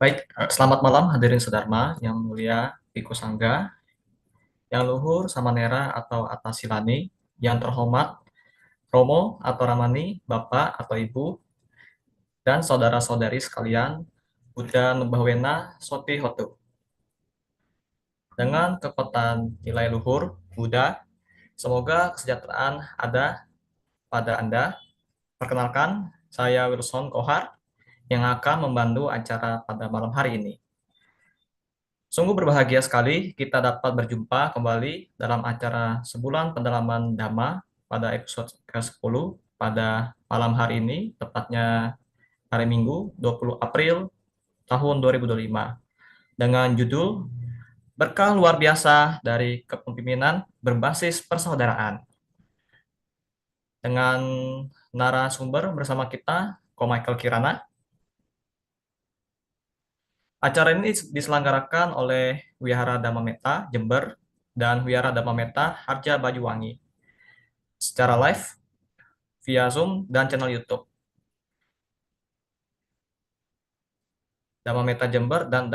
Baik, selamat malam hadirin sedharma yang mulia Piku Sangga, yang luhur Samanera atau Atasilani, yang terhormat Romo atau Ramani, Bapak atau Ibu, dan saudara-saudari sekalian, Buddha Nubahwena Soti Hotu. Dengan kekuatan nilai luhur Buddha, semoga kesejahteraan ada pada Anda. Perkenalkan, saya Wilson Kohar yang akan membantu acara pada malam hari ini. Sungguh berbahagia sekali kita dapat berjumpa kembali dalam acara sebulan pendalaman Dhamma pada episode ke-10 pada malam hari ini, tepatnya hari Minggu 20 April tahun 2025, dengan judul Berkah Luar Biasa dari Kepemimpinan Berbasis Persaudaraan. Dengan narasumber bersama kita, Ko Michael Kirana. Acara ini diselenggarakan oleh Wihara Dhamma Metta Jember dan Wihara Dhamma Metta Harja Banyuwangi secara live via Zoom dan channel YouTube Dhamma Metta Jember dan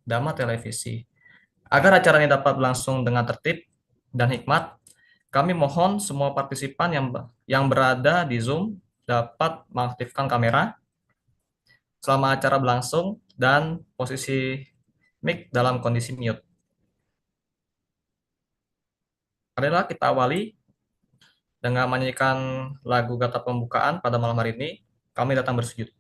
Dhamma Televisi. Agar acara ini dapat berlangsung dengan tertib dan hikmat, kami mohon semua partisipan yang berada di Zoom dapat mengaktifkan kamera selama acara berlangsung dan posisi mic dalam kondisi mute. Marilah kita awali dengan menyanyikan lagu Gata Pembukaan pada malam hari ini. Kami datang bersujud.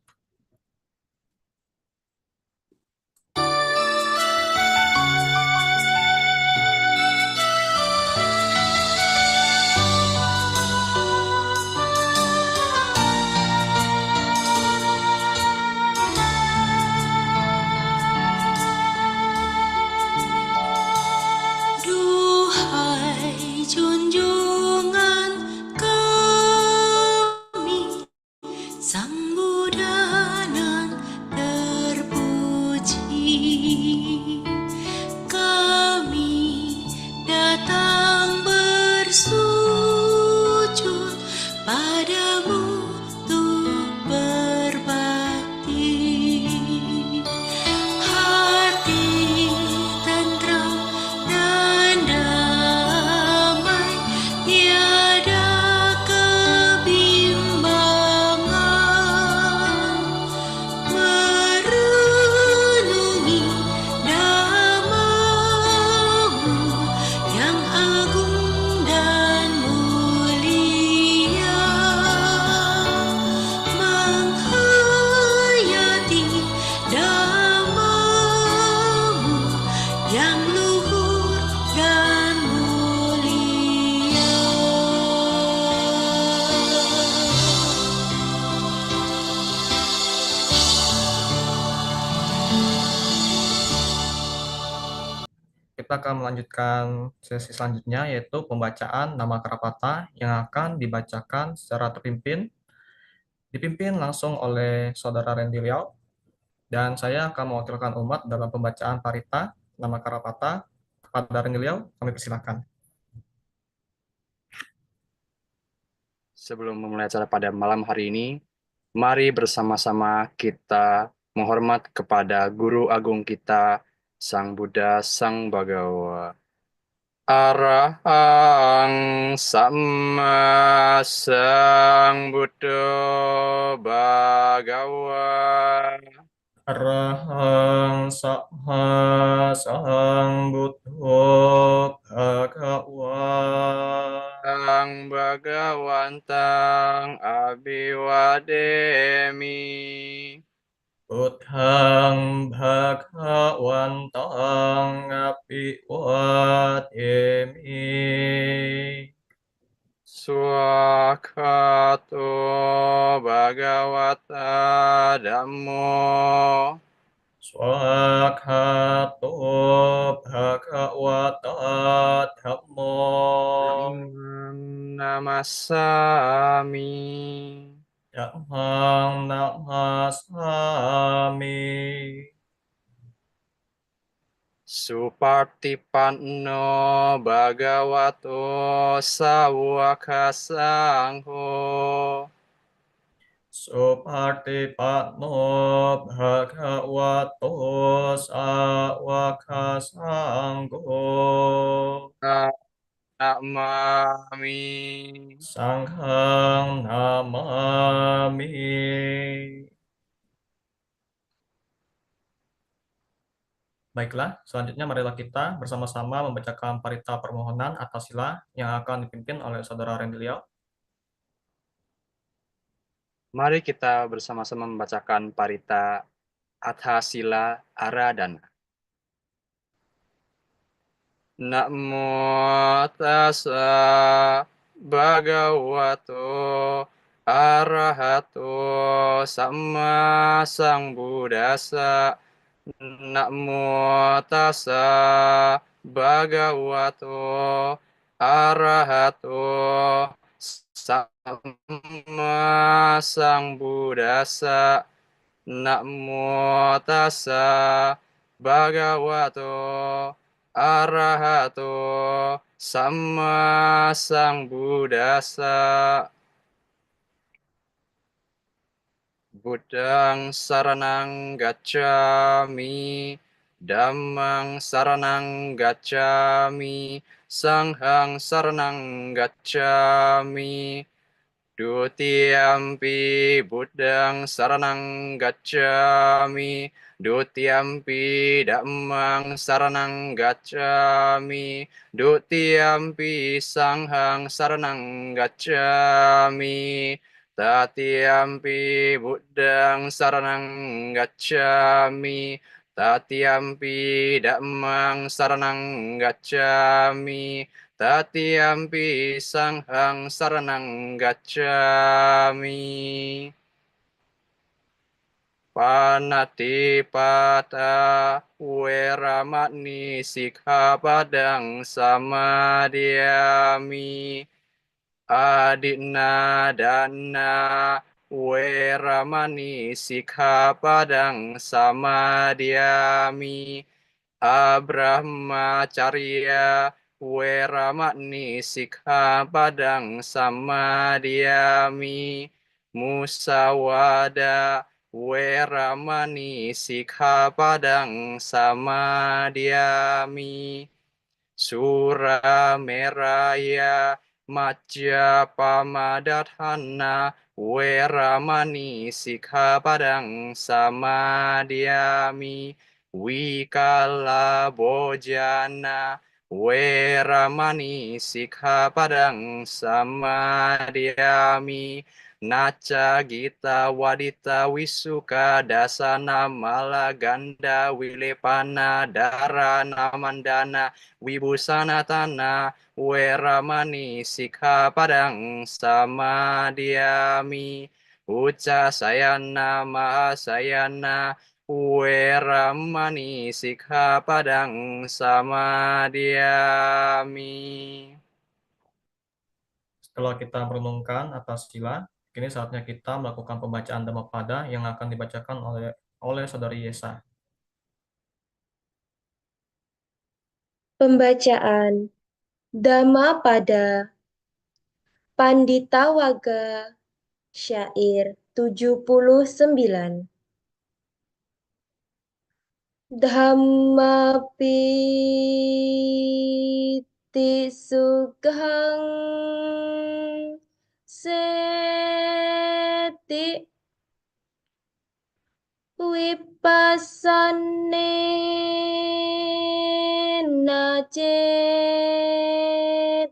Duhai junjungan kami, Sang Buddha nan terpuji, kami datang bersujud padamu untuk berbakti. Hati tentram dan damai, tiada kebimbangan, merenungi namamu yang agung dan mulia, menghayati namamu yang luhur dan mulia. Kita akan melanjutkan sesi selanjutnya, yaitu pembacaan nama Karapata yang akan dibacakan secara dipimpin langsung oleh Saudara Randy Liao, dan saya akan mewakilkan umat dalam pembacaan Parita nama Karapata. Kepada Randy Liao, kami persilakan. Sebelum memulai acara pada malam hari ini, mari bersama-sama kita menghormat kepada Guru Agung kita, Sang Buddha, Sang Bhagawa. Arahang Samma Sang Buddha Bhagawa. Arahang Samma Sang Buddha Bhagawa. Sang Bhagawantang Abhiwademi. Buddhang Bhagawantang Apiwademi. Swakato Bhagavata Dhammo. Swakato Bhagavata Dhammo. Namasami. Dhammang namasami. Supartipanno Bhagavato Sawaka Sangho. Suparti Patmo Bhagavato Sawaka Sangho Namami. Sanghang Namami. Baiklah, selanjutnya marilah kita bersama-sama membacakan parita permohonan atas sila yang akan dipimpin oleh Saudara Randy Liao. Mari kita bersama-sama membacakan parita Athasila Aradana. Namo tassa bhagavato arahato sama sambuddhassa. Namo tassa bhagavato arahato sama sambuddhassa. Namo tassa bhagavato arahato sama sambuddhassa. Buddhang saranang gacchami, Dhammang saranang gacchami, Sanghang saranang gacchami. Dutiyampi Buddhang saranang gacchami, Dutiyampi Dhammang saranang gacchami, Dutiyampi Sanghang saranang gacchami. Tatiyampi Buddhang saranang gacchami, Tatiyampi Dhammang saranang gacchami, Tatiyampi Sanghang saranang gacchami. Panatipata weramani sikkhapadang samadhiyami. Adina dana weramani sikkhapadang samadhiyami. Abrahmacharya weramani sikkhapadang samadhiyami. Musawada weramani sikkhapadang samadhiyami. Surameraya Majapahmadhana weramani sikkhapadang samadhiyami. Wikala bojana weramani sikkhapadang samadhiyami. Naca gita wadita wisuka dasana malaganda wilepana darana mandana Wibhusanatana weramani sikkhapadang samadhiyami. Ucca sayana mahasayana weramani sikkhapadang samadhiyami. Setelah kita merenungkan atas sila, kini saatnya kita melakukan pembacaan Dhammapada yang akan dibacakan oleh Saudari Yesa. Pembacaan Dhammapada Pandita Waga Syair 79. Dhammapiti sukhang seti Vipassane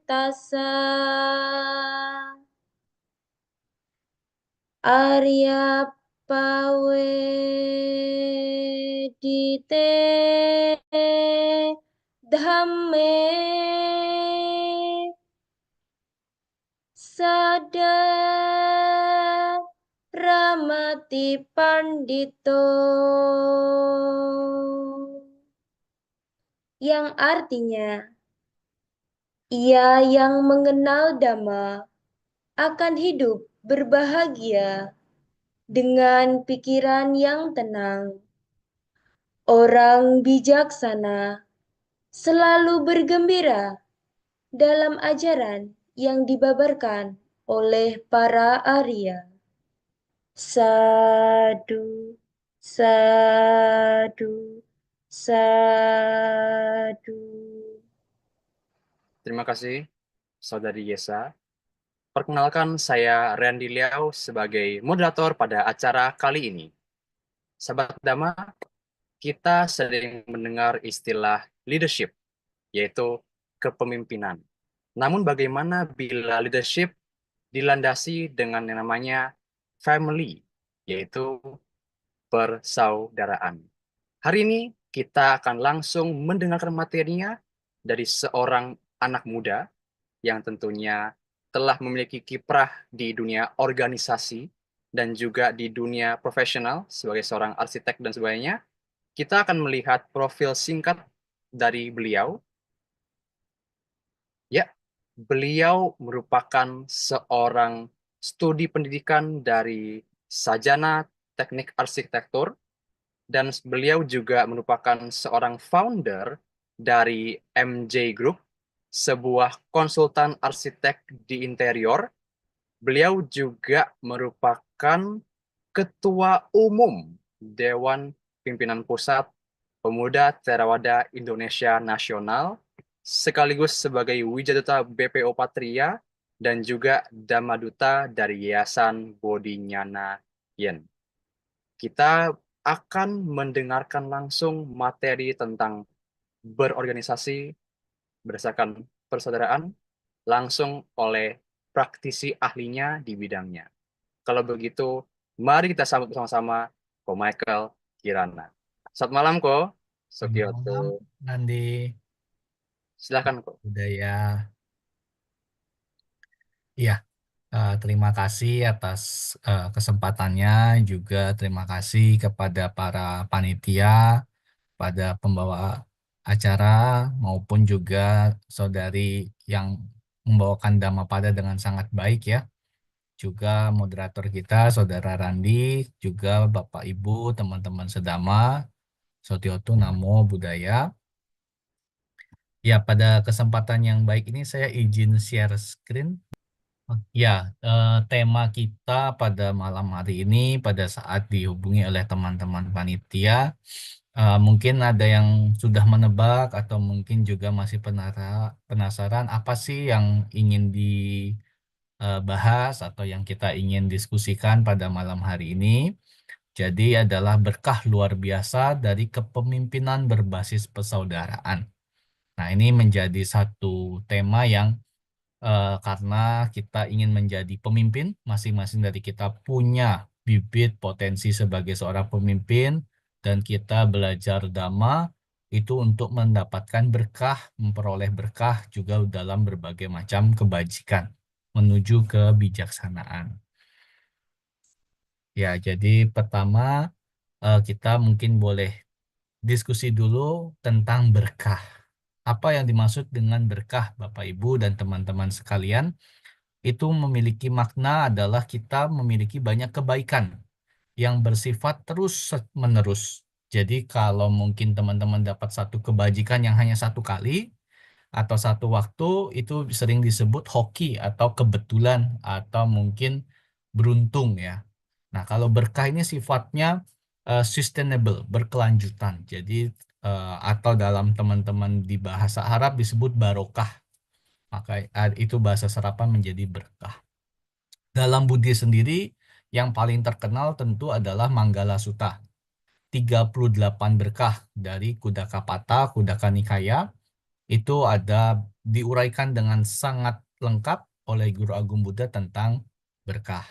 cetasa Arya pawedite dhamme sada ramati pandito, yang artinya ia yang mengenal Dhamma akan hidup berbahagia dengan pikiran yang tenang. Orang bijaksana selalu bergembira dalam ajaran yang dibabarkan oleh para Arya. Sadu, sadu, sadu. Terima kasih, Saudari Yesa. Perkenalkan, saya Randy Liao sebagai moderator pada acara kali ini. Sahabat Dhamma, kita sering mendengar istilah leadership, yaitu kepemimpinan. Namun bagaimana bila leadership dilandasi dengan yang namanya family, yaitu persaudaraan. Hari ini kita akan langsung mendengarkan materinya dari seorang anak muda yang tentunya telah memiliki kiprah di dunia organisasi dan juga di dunia profesional sebagai seorang arsitek dan sebagainya. Kita akan melihat profil singkat dari beliau. Ya, beliau merupakan seorang studi pendidikan dari Sarjana Teknik Arsitektur dan beliau juga merupakan seorang founder dari MJ Group, sebuah konsultan arsitek di interior. Beliau juga merupakan Ketua Umum Dewan Pimpinan Pusat Pemuda Theravada Indonesia Nasional, sekaligus sebagai Wijaduta BPO Patria dan juga Dhammaduta dari Yayasan Bodhinyana Yen. Kita akan mendengarkan langsung materi tentang berorganisasi berdasarkan persaudaraan langsung oleh praktisi ahlinya di bidangnya. Kalau begitu, mari kita sambut bersama-sama Ko Michael Kirana. Selamat malam, Ko. Selamat Sugioto. malam, Nandi. Silakan, Ko. Budaya. Iya, terima kasih atas kesempatannya. Juga terima kasih kepada para panitia, pada pembawa acara, maupun juga saudari yang membawakan Dhammapada dengan sangat baik ya. Juga moderator kita, Saudara Randi, juga Bapak Ibu, teman-teman sedama, Sotiotu Namo Buddhaya. Ya, pada kesempatan yang baik ini saya izin share screen. Ya, tema kita pada malam hari ini pada saat dihubungi oleh teman-teman panitia, mungkin ada yang sudah menebak atau mungkin juga masih penasaran apa sih yang ingin dibahas atau yang kita ingin diskusikan pada malam hari ini. Jadi adalah berkah luar biasa dari kepemimpinan berbasis persaudaraan. Nah, ini menjadi satu tema yang karena kita ingin menjadi pemimpin, masing-masing dari kita punya bibit potensi sebagai seorang pemimpin, dan kita belajar Dhamma itu untuk mendapatkan berkah, memperoleh berkah juga dalam berbagai macam kebajikan, menuju kebijaksanaan. Ya, jadi pertama kita mungkin boleh diskusi dulu tentang berkah. Apa yang dimaksud dengan berkah, Bapak Ibu dan teman-teman sekalian? Itu memiliki makna adalah kita memiliki banyak kebaikan yang bersifat terus-menerus. Jadi kalau mungkin teman-teman dapat satu kebajikan yang hanya satu kali atau satu waktu, itu sering disebut hoki atau kebetulan atau mungkin beruntung ya. Nah, kalau berkah ini sifatnya sustainable, berkelanjutan. Jadi atau dalam teman-teman di bahasa Arab disebut barokah. Maka itu bahasa serapan menjadi berkah. Dalam Buddhis sendiri, yang paling terkenal tentu adalah Manggala Sutta. 38 berkah dari Kudakapata, Kudaka Nikaya, itu ada diuraikan dengan sangat lengkap oleh Guru Agung Buddha tentang berkah.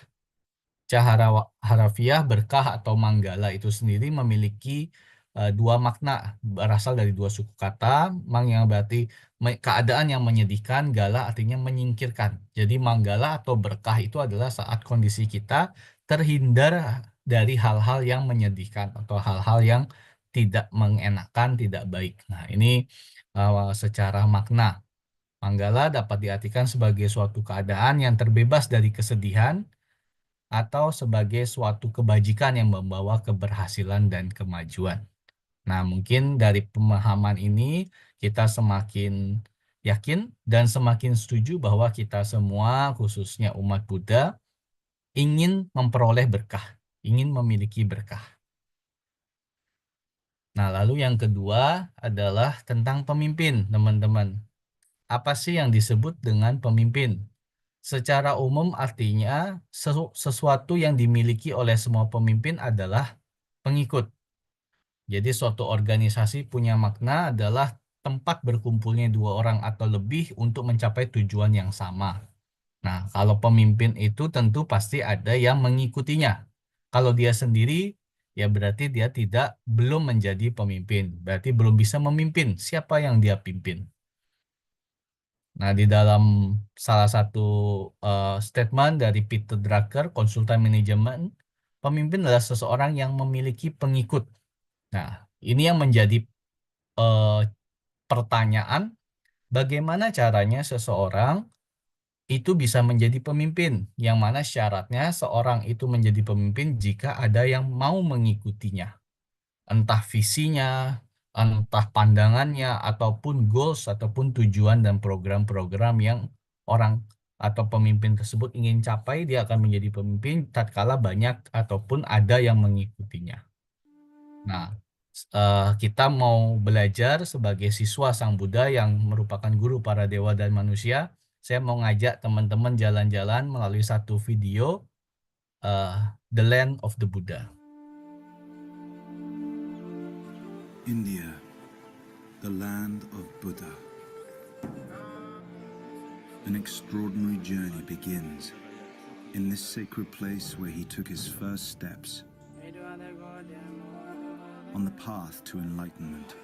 Cahara harafiah berkah atau manggala itu sendiri memiliki dua makna, berasal dari dua suku kata. Mang yang berarti keadaan yang menyedihkan, gala artinya menyingkirkan. Jadi manggala atau berkah itu adalah saat kondisi kita terhindar dari hal-hal yang menyedihkan atau hal-hal yang tidak mengenakan, tidak baik. Nah, ini secara makna. Manggala dapat diartikan sebagai suatu keadaan yang terbebas dari kesedihan, atau sebagai suatu kebajikan yang membawa keberhasilan dan kemajuan. Nah, mungkin dari pemahaman ini kita semakin yakin dan semakin setuju bahwa kita semua, khususnya umat Buddha, ingin memperoleh berkah, ingin memiliki berkah. Nah, lalu yang kedua adalah tentang pemimpin, teman-teman. Apa sih yang disebut dengan pemimpin? Secara umum artinya sesuatu yang dimiliki oleh semua pemimpin adalah pengikut. Jadi suatu organisasi punya makna adalah tempat berkumpulnya dua orang atau lebih untuk mencapai tujuan yang sama. Nah, kalau pemimpin itu tentu pasti ada yang mengikutinya. Kalau dia sendiri, ya berarti dia belum menjadi pemimpin. Berarti belum bisa memimpin siapa yang dia pimpin. Nah, di dalam salah satu statement dari Peter Drucker, konsultan manajemen, pemimpin adalah seseorang yang memiliki pengikut. Nah, ini yang menjadi eh, pertanyaan, bagaimana caranya seseorang itu bisa menjadi pemimpin, yang mana syaratnya seorang itu menjadi pemimpin jika ada yang mau mengikutinya. Entah visinya, entah pandangannya, ataupun goals, ataupun tujuan dan program-program yang orang atau pemimpin tersebut ingin capai, dia akan menjadi pemimpin tatkala banyak ataupun ada yang mengikutinya. Nah, kita mau belajar sebagai siswa Sang Buddha yang merupakan guru para dewa dan manusia. Saya mau ngajak teman-teman jalan-jalan melalui satu video, The Land of the Buddha. India, the land of Buddha. An extraordinary journey begins in this sacred place where he took his first steps on the path to enlightenment.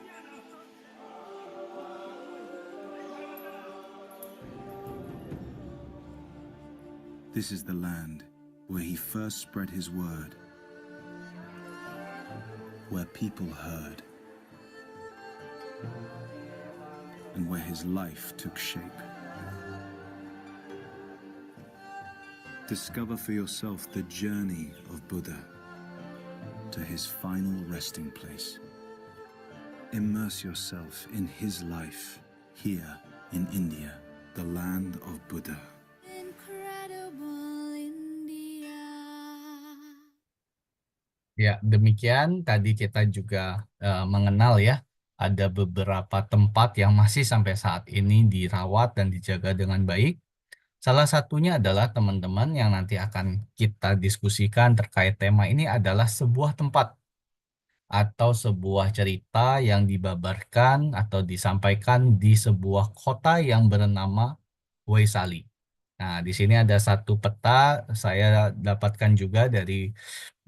This is the land where he first spread his word, where people heard, and where his life took shape. Discover for yourself the journey of Buddha to his final resting place. Immerse yourself in his life here in India, the land of Buddha. Incredible India. Ya, demikian tadi kita juga mengenal ya, ada beberapa tempat yang masih sampai saat ini dirawat dan dijaga dengan baik. Salah satunya adalah teman-teman yang nanti akan kita diskusikan terkait tema ini adalah sebuah tempat atau sebuah cerita yang dibabarkan atau disampaikan di sebuah kota yang bernama Waisali. Nah, di sini ada satu peta saya dapatkan juga dari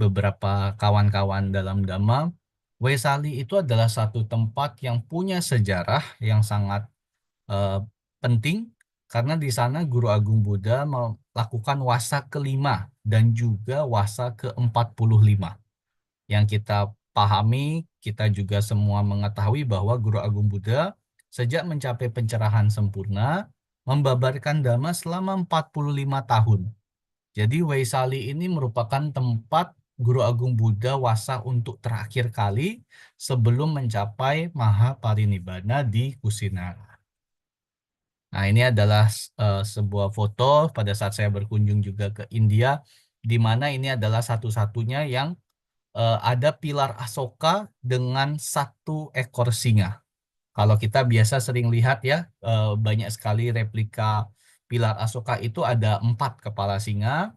beberapa kawan-kawan dalam Dhamma. Waisali itu adalah satu tempat yang punya sejarah yang sangat penting, karena di sana Guru Agung Buddha melakukan wasa kelima dan juga wasa ke-45. Yang kita pahami, kita juga semua mengetahui bahwa Guru Agung Buddha sejak mencapai pencerahan sempurna, membabarkan Dhamma selama 45 tahun. Jadi Waisali ini merupakan tempat Guru Agung Buddha wasa untuk terakhir kali sebelum mencapai Mahaparinibbana di Kusinara. Nah, ini adalah sebuah foto pada saat saya berkunjung juga ke India, di mana ini adalah satu-satunya yang ada pilar Asoka dengan satu ekor singa. Kalau kita biasa sering lihat ya, banyak sekali replika pilar Asoka itu ada 4 kepala singa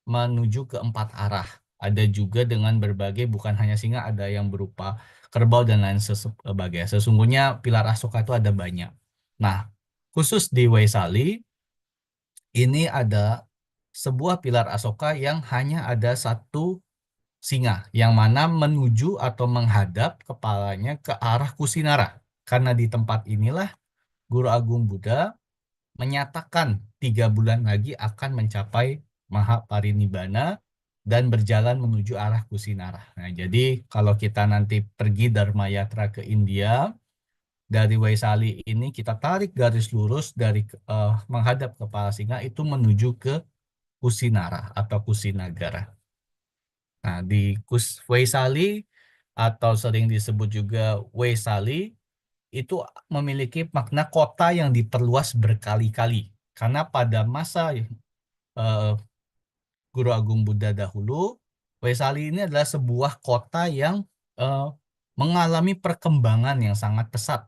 menuju ke 4 arah. Ada juga dengan berbagai, bukan hanya singa, ada yang berupa kerbau dan lain sebagainya. Sesungguhnya pilar Asoka itu ada banyak. Nah, khusus di Waisali, ini ada sebuah pilar Asoka yang hanya ada satu singa, yang mana menuju atau menghadap kepalanya ke arah Kusinara. Karena di tempat inilah Guru Agung Buddha menyatakan 3 bulan lagi akan mencapai Mahaparinibbana dan berjalan menuju arah Kusinara. Nah, jadi kalau kita nanti pergi Dharma Yatra ke India, dari Waisali ini kita tarik garis lurus dari menghadap kepala singa itu menuju ke Kusinara atau Kusinagara. Nah, di Waisali atau sering disebut juga Waisali itu memiliki makna kota yang diperluas berkali-kali. Karena pada masa Guru Agung Buddha dahulu, Waisali ini adalah sebuah kota yang mengalami perkembangan yang sangat pesat.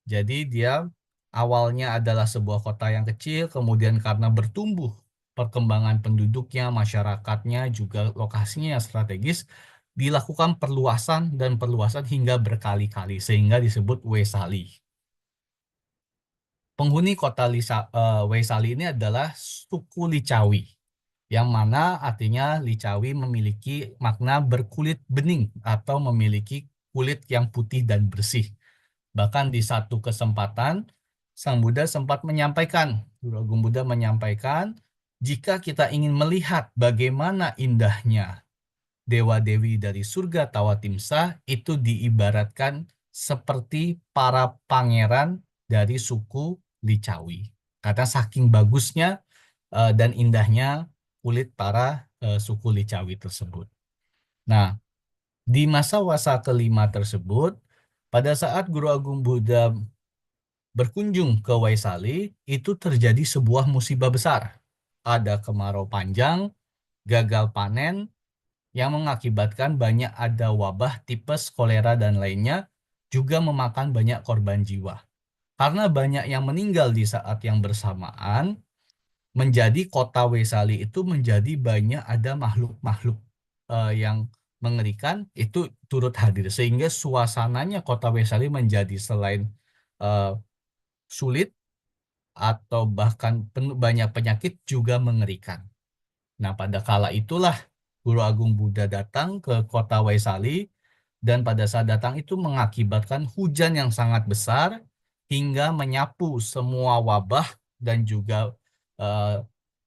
Jadi dia awalnya adalah sebuah kota yang kecil, kemudian karena bertumbuh perkembangan penduduknya, masyarakatnya, juga lokasinya yang strategis, dilakukan perluasan dan perluasan hingga berkali-kali, sehingga disebut Waisali. Penghuni kota Waisali ini adalah suku Licawi, yang mana artinya Licawi memiliki makna berkulit bening atau memiliki kulit yang putih dan bersih. Bahkan di satu kesempatan, Sang Buddha sempat menyampaikan, Guru Agung Buddha menyampaikan, jika kita ingin melihat bagaimana indahnya dewa-dewi dari surga Tawatimsa, itu diibaratkan seperti para pangeran dari suku Licawi. Karena saking bagusnya dan indahnya kulit para suku Licawi tersebut. Nah, di masa wasa kelima tersebut, pada saat Guru Agung Buddha berkunjung ke Waisali, itu terjadi sebuah musibah besar. Ada kemarau panjang, gagal panen, yang mengakibatkan banyak ada wabah, tipes, kolera, dan lainnya, juga memakan banyak korban jiwa. Karena banyak yang meninggal di saat yang bersamaan, menjadi kota Waisali itu menjadi banyak ada makhluk-makhluk yang mengerikan itu turut hadir, sehingga suasananya kota Waisali menjadi selain sulit atau bahkan banyak penyakit juga mengerikan. Nah, pada kala itulah Guru Agung Buddha datang ke kota Waisali, dan pada saat datang itu mengakibatkan hujan yang sangat besar hingga menyapu semua wabah dan juga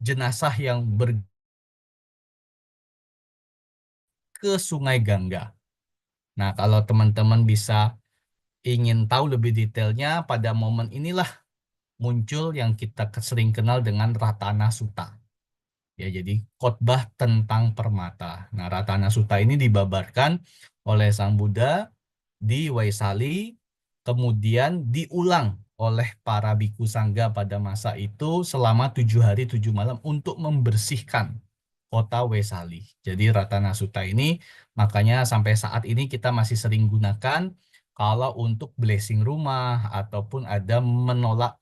jenazah yang ke Sungai Gangga. Nah, kalau teman-teman bisa ingin tahu lebih detailnya, pada momen inilah muncul yang kita sering kenal dengan Ratana Sutta. Ya, jadi khotbah tentang permata. Nah, Ratana Sutta ini dibabarkan oleh Sang Buddha di Waisali, kemudian diulang oleh para biku sangga pada masa itu selama 7 hari 7 malam untuk membersihkan kota Waisali. Jadi Ratana Sutta ini makanya sampai saat ini kita masih sering gunakan kalau untuk blessing rumah ataupun ada menolak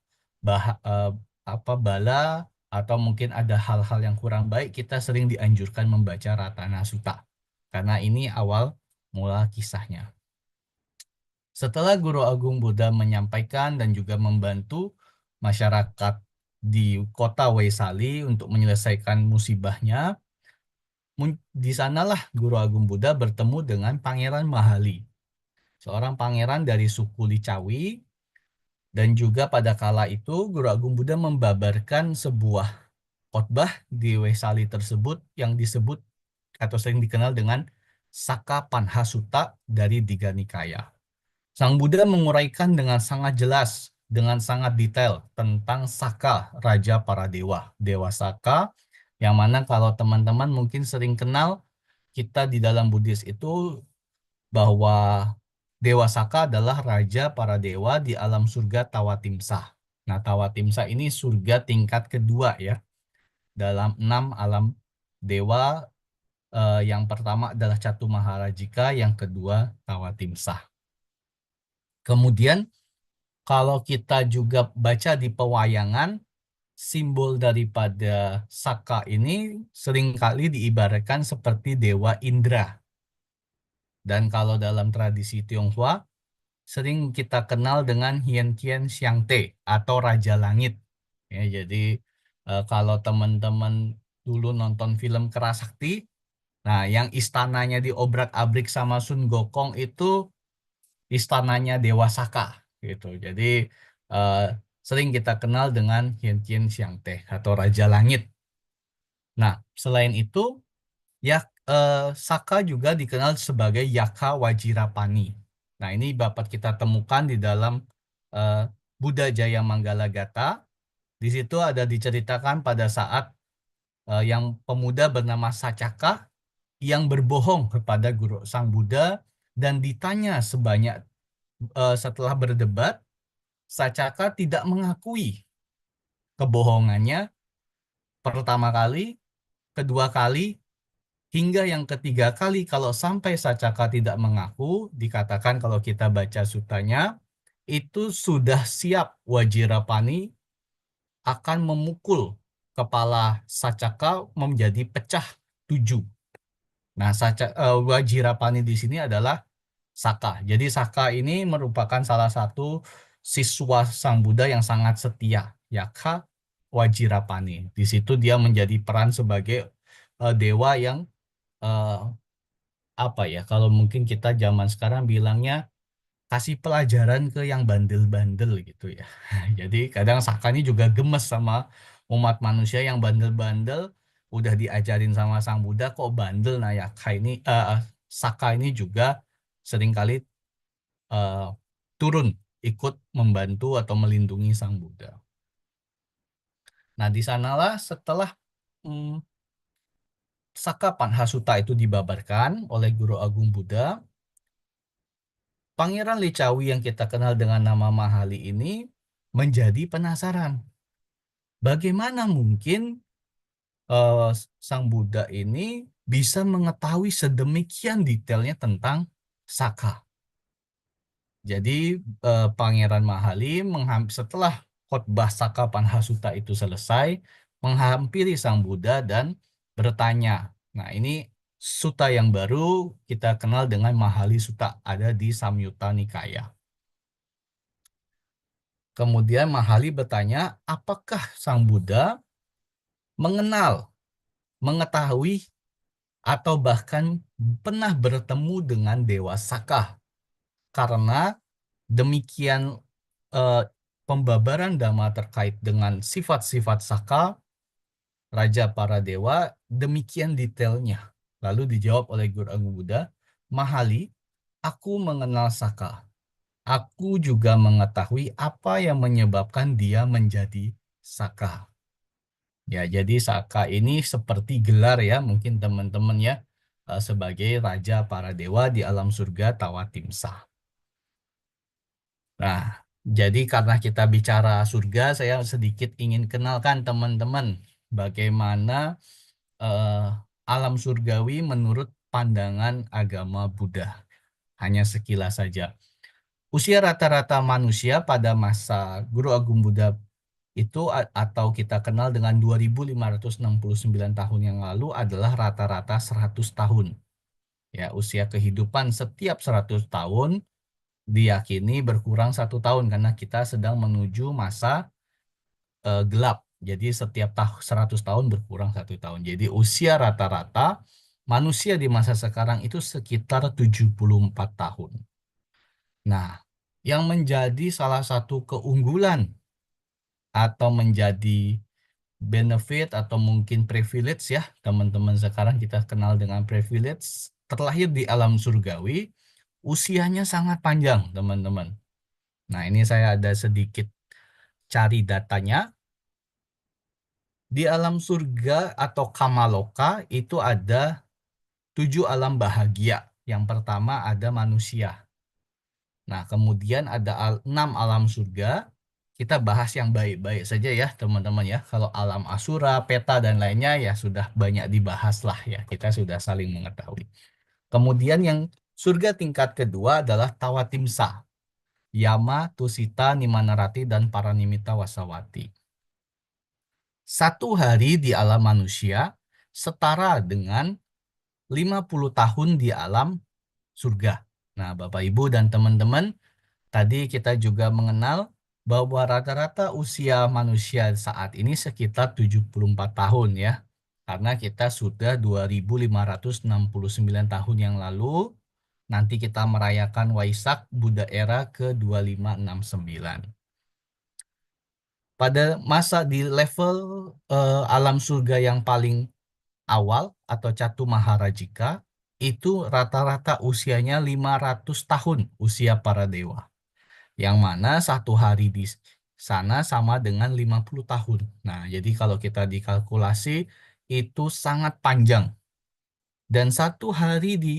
bala atau mungkin ada hal-hal yang kurang baik, kita sering dianjurkan membaca Ratana Sutta. Karena ini awal mula kisahnya. Setelah Guru Agung Buddha menyampaikan dan juga membantu masyarakat di kota Waisali untuk menyelesaikan musibahnya, di sanalah Guru Agung Buddha bertemu dengan Pangeran Mahali, seorang pangeran dari suku Licawi, dan juga pada kala itu Guru Agung Buddha membabarkan sebuah khotbah di Waisali tersebut yang disebut atau sering dikenal dengan Saka Panha Sutta dari Digha Nikaya. Sang Buddha menguraikan dengan sangat jelas, dengan sangat detail tentang Saka, Raja para Dewa, Dewa Saka, yang mana kalau teman-teman mungkin sering kenal, kita di dalam Buddhis itu bahwa Dewa Saka adalah Raja para Dewa di alam surga Tawatimsa. Nah, Tawatimsa ini surga tingkat kedua ya, dalam 6 alam dewa. Yang pertama adalah Catu Maharajika, yang kedua Tawatimsa. Kemudian kalau kita juga baca di pewayangan, simbol daripada Saka ini seringkali diibaratkan seperti Dewa Indra. Dan kalau dalam tradisi Tionghoa, sering kita kenal dengan Hien Tien Siang Te atau Raja Langit. Ya, jadi kalau teman-teman dulu nonton film Kerasakti, nah yang istananya diobrak-abrik sama Sun Gokong itu istananya Dewa Saka gitu. Jadi sering kita kenal dengan Hien Tien Siang Te atau Raja Langit. Nah, selain itu ya Saka juga dikenal sebagai Yaka Wajirapani. Nah, ini dapat kita temukan di dalam Buddha Jaya Manggala Gata. Di situ ada diceritakan pada saat yang pemuda bernama Sacaka yang berbohong kepada Guru Sang Buddha, dan ditanya sebanyak setelah berdebat, Sacaka tidak mengakui kebohongannya pertama kali, kedua kali, hingga yang ketiga kali kalau sampai Sacaka tidak mengaku, dikatakan kalau kita baca sutanya, itu sudah siap Wajirapani akan memukul kepala Sacaka menjadi pecah 7. Nah, Wajirapani di sini adalah Saka. Jadi Saka ini merupakan salah satu siswa Sang Buddha yang sangat setia, Yaka Wajirapani. Di situ dia menjadi peran sebagai dewa yang apa ya? Kalau mungkin kita zaman sekarang bilangnya kasih pelajaran ke yang bandel-bandel gitu ya. Jadi kadang Saka ini juga gemes sama umat manusia yang bandel-bandel, udah diajarin sama Sang Buddha kok bandel. Nah, Yaka ini Saka ini juga seringkali eh, turun ikut membantu atau melindungi Sang Buddha. Nah, di sanalah setelah Saka Panhasuta itu dibabarkan oleh Guru Agung Buddha, Pangeran Licawi yang kita kenal dengan nama Mahali ini menjadi penasaran. Bagaimana mungkin Sang Buddha ini bisa mengetahui sedemikian detailnya tentang Saka? Jadi Pangeran Mahali setelah khotbah Saka Panhasuta itu selesai, menghampiri Sang Buddha dan bertanya. Nah, ini suta yang baru kita kenal dengan Mahali Suta, ada di Samyutta Nikaya. Kemudian Mahali bertanya, apakah Sang Buddha mengenal, mengetahui, atau bahkan pernah bertemu dengan Dewa Saka? Karena demikian pembabaran Dhamma terkait dengan sifat-sifat Saka, Raja para Dewa, demikian detailnya. Lalu dijawab oleh Guru Agung Buddha, Mahali, aku mengenal Saka. Aku juga mengetahui apa yang menyebabkan dia menjadi Saka. Ya, jadi Saka ini seperti gelar ya, mungkin teman-teman ya, sebagai Raja para Dewa di alam surga Tawatimsa. Nah, jadi karena kita bicara surga, saya sedikit ingin kenalkan teman-teman bagaimana alam surgawi menurut pandangan agama Buddha. Hanya sekilas saja. Usia rata-rata manusia pada masa Guru Agung Buddha itu atau kita kenal dengan 2569 tahun yang lalu adalah rata-rata 100 tahun. Ya, usia kehidupan setiap 100 tahun diyakini berkurang 1 tahun karena kita sedang menuju masa gelap. Jadi setiap 100 tahun berkurang 1 tahun. Jadi usia rata-rata manusia di masa sekarang itu sekitar 74 tahun. Nah, yang menjadi salah satu keunggulan atau menjadi benefit atau mungkin privilege ya, teman-teman sekarang kita kenal dengan privilege, terlahir di alam surgawi, usianya sangat panjang, teman-teman. Nah, ini saya ada sedikit cari datanya. Di alam surga atau Kamaloka itu ada 7 alam bahagia. Yang pertama ada manusia. Nah, kemudian ada 6 alam surga. Kita bahas yang baik-baik saja ya, teman-teman ya. Kalau alam asura, peta, dan lainnya ya sudah banyak dibahas lah ya. Kita sudah saling mengetahui. Kemudian yang surga tingkat kedua adalah Tawatimsa. Yama, Tusita, Nimanarati, dan Paranimita Wasawati. 1 hari di alam manusia setara dengan 50 tahun di alam surga. Nah, Bapak Ibu dan teman-teman, tadi kita juga mengenal bahwa rata-rata usia manusia saat ini sekitar 74 tahun ya. Karena kita sudah 2569 tahun yang lalu, nanti kita merayakan Waisak Buddha era ke-2569. Pada masa di level alam surga yang paling awal atau Catu Maharajika, itu rata-rata usianya 500 tahun usia para dewa. Yang mana 1 hari di sana sama dengan 50 tahun. Nah, jadi kalau kita dikalkulasi itu sangat panjang. Dan 1 hari di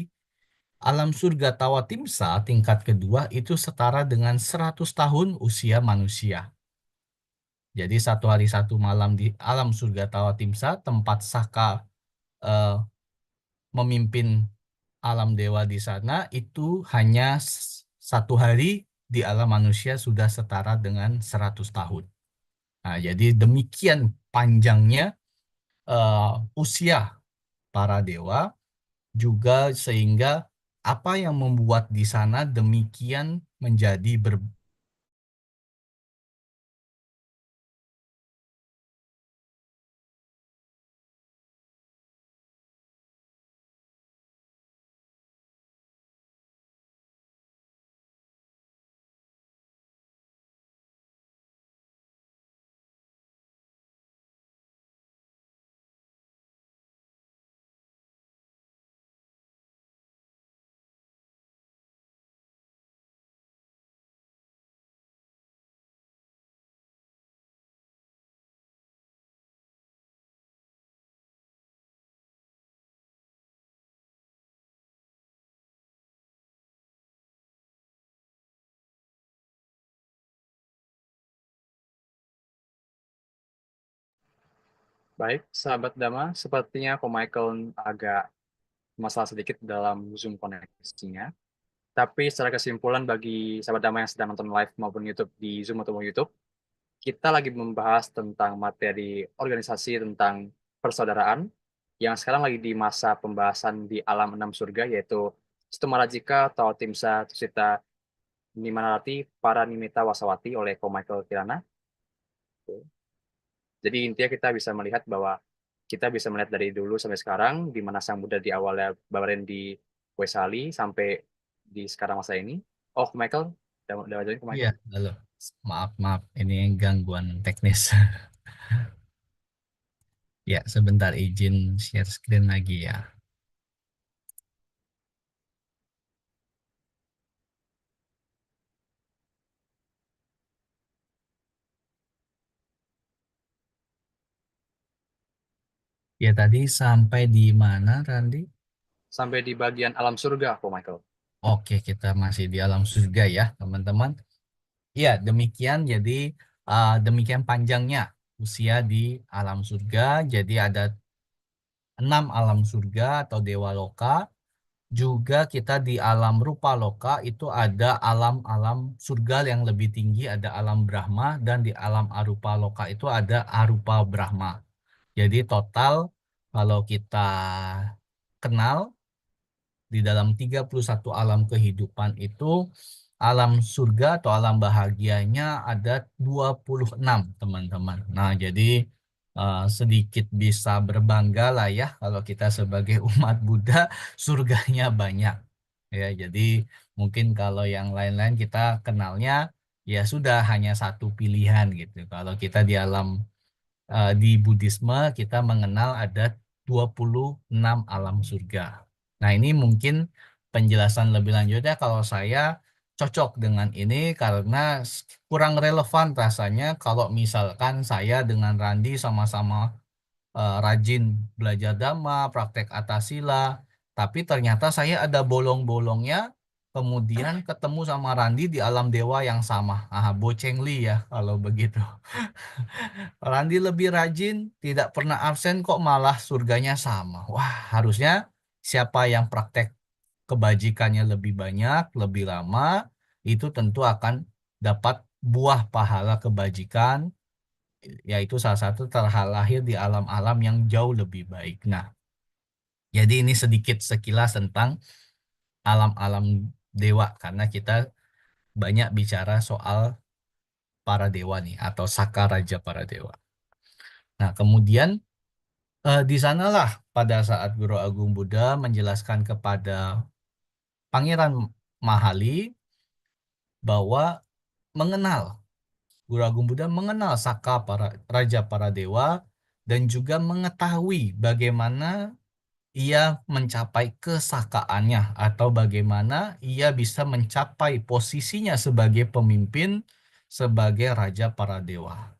alam surga Tawatimsa tingkat kedua itu setara dengan 100 tahun usia manusia. Jadi 1 hari 1 malam di alam surga Tawatimsa tempat Saka eh, memimpin alam dewa di sana itu hanya 1 hari, di alam manusia sudah setara dengan 100 tahun. Nah, jadi demikian panjangnya usia para dewa, juga sehingga apa yang membuat di sana demikian menjadi Baik, sahabat Dama, sepertinya Ko Michael agak masalah sedikit dalam Zoom koneksinya. Tapi secara kesimpulan bagi sahabat Dama yang sedang nonton live maupun YouTube di Zoom atau YouTube, kita lagi membahas tentang materi organisasi tentang persaudaraan yang sekarang lagi di masa pembahasan di alam enam surga, yaitu Stumarajika atau Timsa Tusita Nimanarati Paranimita Wasawati oleh Ko Michael Kirana. Jadi intinya kita bisa melihat bahwa kita bisa melihat dari dulu sampai sekarang, di mana Sang Buddha di awalnya babarin di Wesali sampai di sekarang masa ini. Oh, Michael, udah wajarin ke Iya, Michael. halo. Maaf, ini gangguan teknis. Ya, sebentar izin share screen lagi ya. Ya, tadi sampai di mana, Randi? Sampai di bagian alam surga, oh Michael. Oke, kita masih di alam surga ya, teman-teman. Ya, demikian. Jadi, demikian panjangnya usia di alam surga. Jadi, ada 6 alam surga atau dewa loka. Juga kita di alam rupa loka itu ada alam-alam surga yang lebih tinggi, ada alam Brahma, dan di alam arupa loka itu ada arupa Brahma. Jadi total kalau kita kenal di dalam 31 alam kehidupan itu, alam surga atau alam bahagianya ada 26, teman-teman. Nah, jadi sedikit bisa berbangga lah ya kalau kita sebagai umat Buddha surganya banyak. Ya, jadi mungkin kalau yang lain-lain kita kenalnya ya sudah hanya satu pilihan gitu. Kalau kita di alam di Buddhisme kita mengenal ada 26 alam surga. Nah, ini mungkin penjelasan lebih lanjutnya kalau saya cocok dengan ini karena kurang relevan rasanya kalau misalkan saya dengan Randi sama-sama rajin belajar Dhamma, praktek Atasila, tapi ternyata saya ada bolong-bolongnya, kemudian ketemu sama Randi di alam dewa yang sama. Bocengli ya kalau begitu. Randi lebih rajin, tidak pernah absen kok malah surganya sama. Wah, harusnya siapa yang praktek kebajikannya lebih banyak, lebih lama, itu tentu akan dapat buah pahala kebajikan, yaitu salah satu terlahir di alam-alam yang jauh lebih baik. Nah, jadi ini sedikit sekilas tentang alam-alam dewa, karena kita banyak bicara soal para dewa nih, atau Saka Raja para dewa. Nah, kemudian di sanalah pada saat Guru Agung Buddha menjelaskan kepada Pangeran Mahali bahwa mengenal, Guru Agung Buddha mengenal Saka para Raja para dewa dan juga mengetahui bagaimana ia mencapai kesakaannya atau bagaimana ia bisa mencapai posisinya sebagai pemimpin, sebagai Raja para dewa.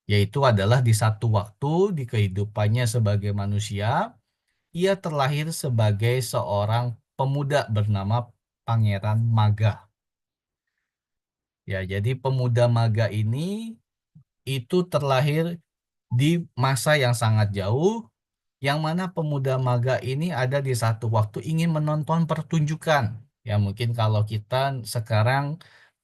Yaitu adalah di satu waktu di kehidupannya sebagai manusia, ia terlahir sebagai seorang pemuda bernama Pangeran Maga. Ya, jadi pemuda Maga ini itu terlahir di masa yang sangat jauh, yang mana pemuda maga ini ada di satu waktu ingin menonton pertunjukan. Ya mungkin kalau kita sekarang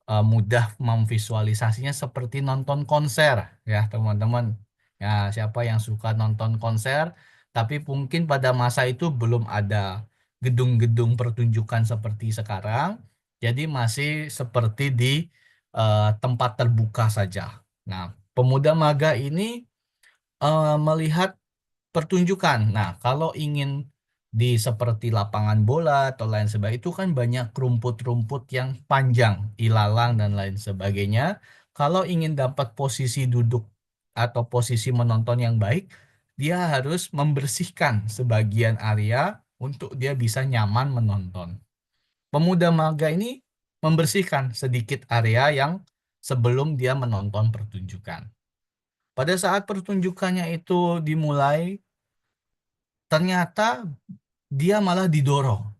mudah memvisualisasinya seperti nonton konser ya teman-teman. Ya, siapa yang suka nonton konser, tapi mungkin pada masa itu belum ada gedung-gedung pertunjukan seperti sekarang, jadi masih seperti di tempat terbuka saja. Nah, pemuda maga ini melihat pertunjukan. Nah, kalau ingin di seperti lapangan bola atau lain sebagainya, itu kan banyak rumput-rumput yang panjang, ilalang dan lain sebagainya. Kalau ingin dapat posisi duduk atau posisi menonton yang baik, dia harus membersihkan sebagian area untuk dia bisa nyaman menonton. Pemuda maga ini membersihkan sedikit area yang sebelum dia menonton pertunjukan. Pada saat pertunjukannya itu dimulai, ternyata dia malah didorong.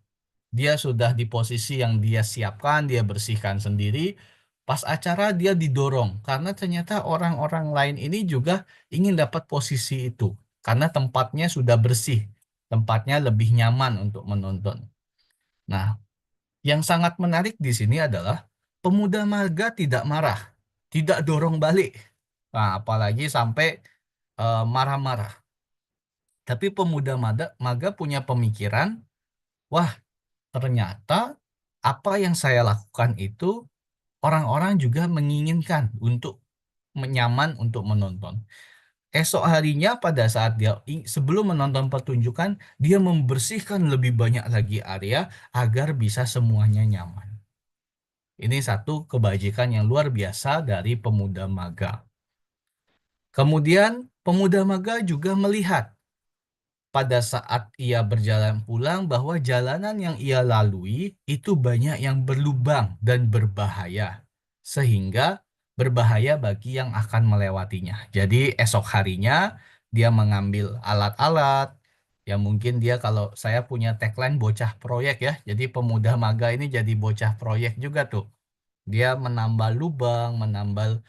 Dia sudah di posisi yang dia siapkan, dia bersihkan sendiri. Pas acara dia didorong karena ternyata orang-orang lain ini juga ingin dapat posisi itu karena tempatnya sudah bersih, tempatnya lebih nyaman untuk menonton. Nah, yang sangat menarik di sini adalah pemuda maga tidak marah, tidak dorong balik. Nah, apalagi sampai marah-marah. Tapi pemuda maga punya pemikiran, wah, ternyata apa yang saya lakukan itu orang-orang juga menginginkan untuk nyaman untuk menonton. Esok harinya pada saat dia sebelum menonton pertunjukan, dia membersihkan lebih banyak lagi area agar bisa semuanya nyaman. Ini satu kebajikan yang luar biasa dari pemuda maga. Kemudian pemuda maga juga melihat pada saat ia berjalan pulang bahwa jalanan yang ia lalui itu banyak yang berlubang dan berbahaya, sehingga berbahaya bagi yang akan melewatinya. Jadi esok harinya dia mengambil alat-alat, ya mungkin dia kalau saya punya tagline bocah proyek ya, jadi pemuda maga ini jadi bocah proyek juga tuh. Dia menambal lubang, menambal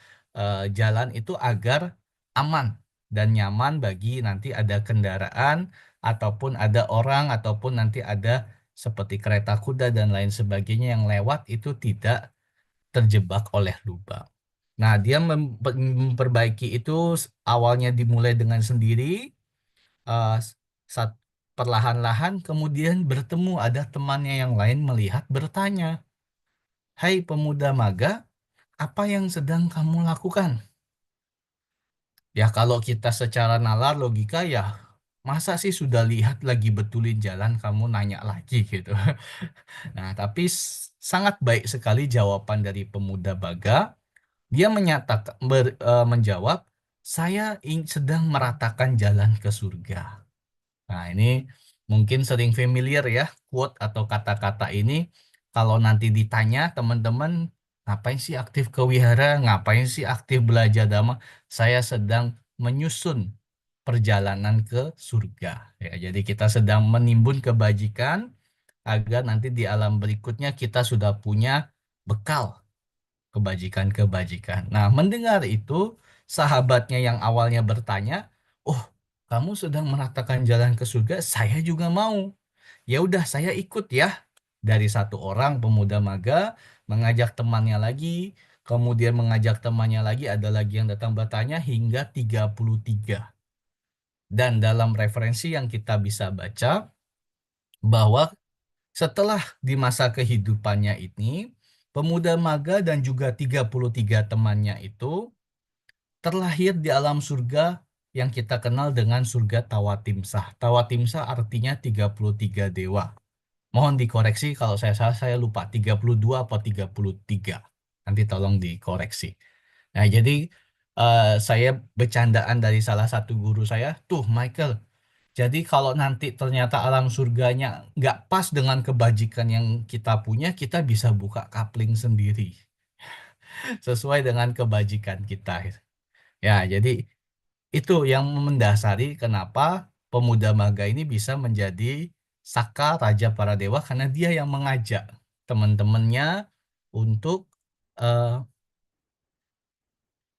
jalan itu agar aman dan nyaman bagi nanti ada kendaraan ataupun ada orang ataupun nanti ada seperti kereta kuda dan lain sebagainya yang lewat itu tidak terjebak oleh lubang. Nah, dia memperbaiki itu awalnya dimulai dengan sendiri, eh, saat perlahan-lahan kemudian bertemu ada temannya yang lain melihat bertanya, "Hai pemuda maga, apa yang sedang kamu lakukan?" Ya kalau kita secara nalar logika ya masa sih sudah lihat lagi betulin jalan kamu nanya lagi gitu. Nah tapi sangat baik sekali jawaban dari pemuda Baga. Dia menyatakan menjawab, saya sedang meratakan jalan ke surga. Nah, ini mungkin sering familiar ya, quote atau kata-kata ini. Kalau nanti ditanya teman-teman, ngapain sih aktif ke wihara, ngapain sih aktif belajar dhamma? Saya sedang menyusun perjalanan ke surga. Ya, jadi kita sedang menimbun kebajikan agar nanti di alam berikutnya kita sudah punya bekal kebajikan-kebajikan. Nah, mendengar itu, sahabatnya yang awalnya bertanya, "Oh, kamu sedang meratakan jalan ke surga, saya juga mau. Ya udah, saya ikut ya." Dari satu orang pemuda maga mengajak temannya lagi, kemudian mengajak temannya lagi, ada lagi yang datang bertanya hingga 33. Dan dalam referensi yang kita bisa baca bahwa setelah di masa kehidupannya ini, pemuda maga dan juga 33 temannya itu terlahir di alam surga yang kita kenal dengan surga Tawatimsah. Tawatimsah artinya 33 dewa. Mohon dikoreksi kalau saya salah, saya lupa 32 atau 33. Nanti tolong dikoreksi. Nah, jadi saya bercandaan dari salah satu guru saya, tuh Michael, jadi kalau nanti ternyata alam surganya nggak pas dengan kebajikan yang kita punya, kita bisa buka kapling sendiri. Sesuai dengan kebajikan kita. Ya, jadi itu yang mendasari kenapa pemuda maga ini bisa menjadi Saka Raja para Dewa karena dia yang mengajak teman-temannya untuk eh,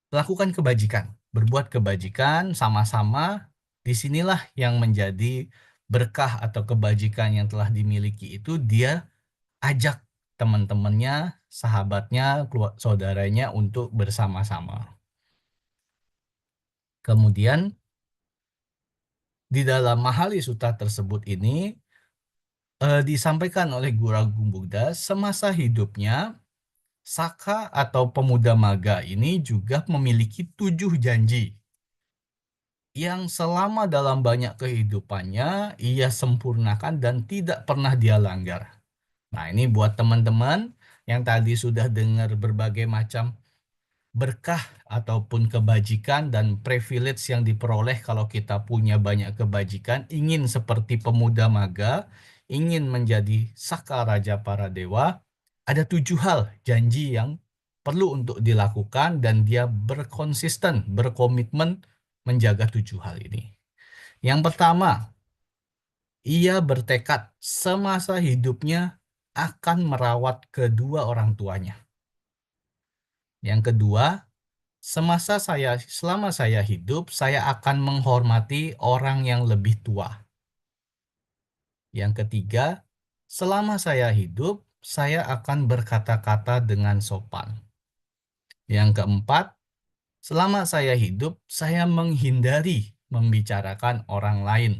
lakukan kebajikan, berbuat kebajikan sama-sama disinilah yang menjadi berkah atau kebajikan yang telah dimiliki itu dia ajak teman-temannya, sahabatnya, saudaranya untuk bersama-sama. Kemudian di dalam Mahali Sutta tersebut ini disampaikan oleh Guru Agung Buddha semasa hidupnya Saka atau pemuda maga ini juga memiliki 7 janji yang selama dalam banyak kehidupannya ia sempurnakan dan tidak pernah dia langgar. Nah, ini buat teman-teman yang tadi sudah dengar berbagai macam berkah ataupun kebajikan dan privilege yang diperoleh kalau kita punya banyak kebajikan, ingin seperti pemuda maga, ingin menjadi Saka Raja para dewa, ada 7 hal janji yang perlu untuk dilakukan dan dia berkonsisten, berkomitmen menjaga 7 hal ini. Yang pertama, ia bertekad semasa hidupnya akan merawat kedua orang tuanya. Yang kedua, selama saya hidup, saya akan menghormati orang yang lebih tua. Yang ketiga, selama saya hidup, saya akan berkata-kata dengan sopan. Yang keempat, selama saya hidup, saya menghindari membicarakan orang lain.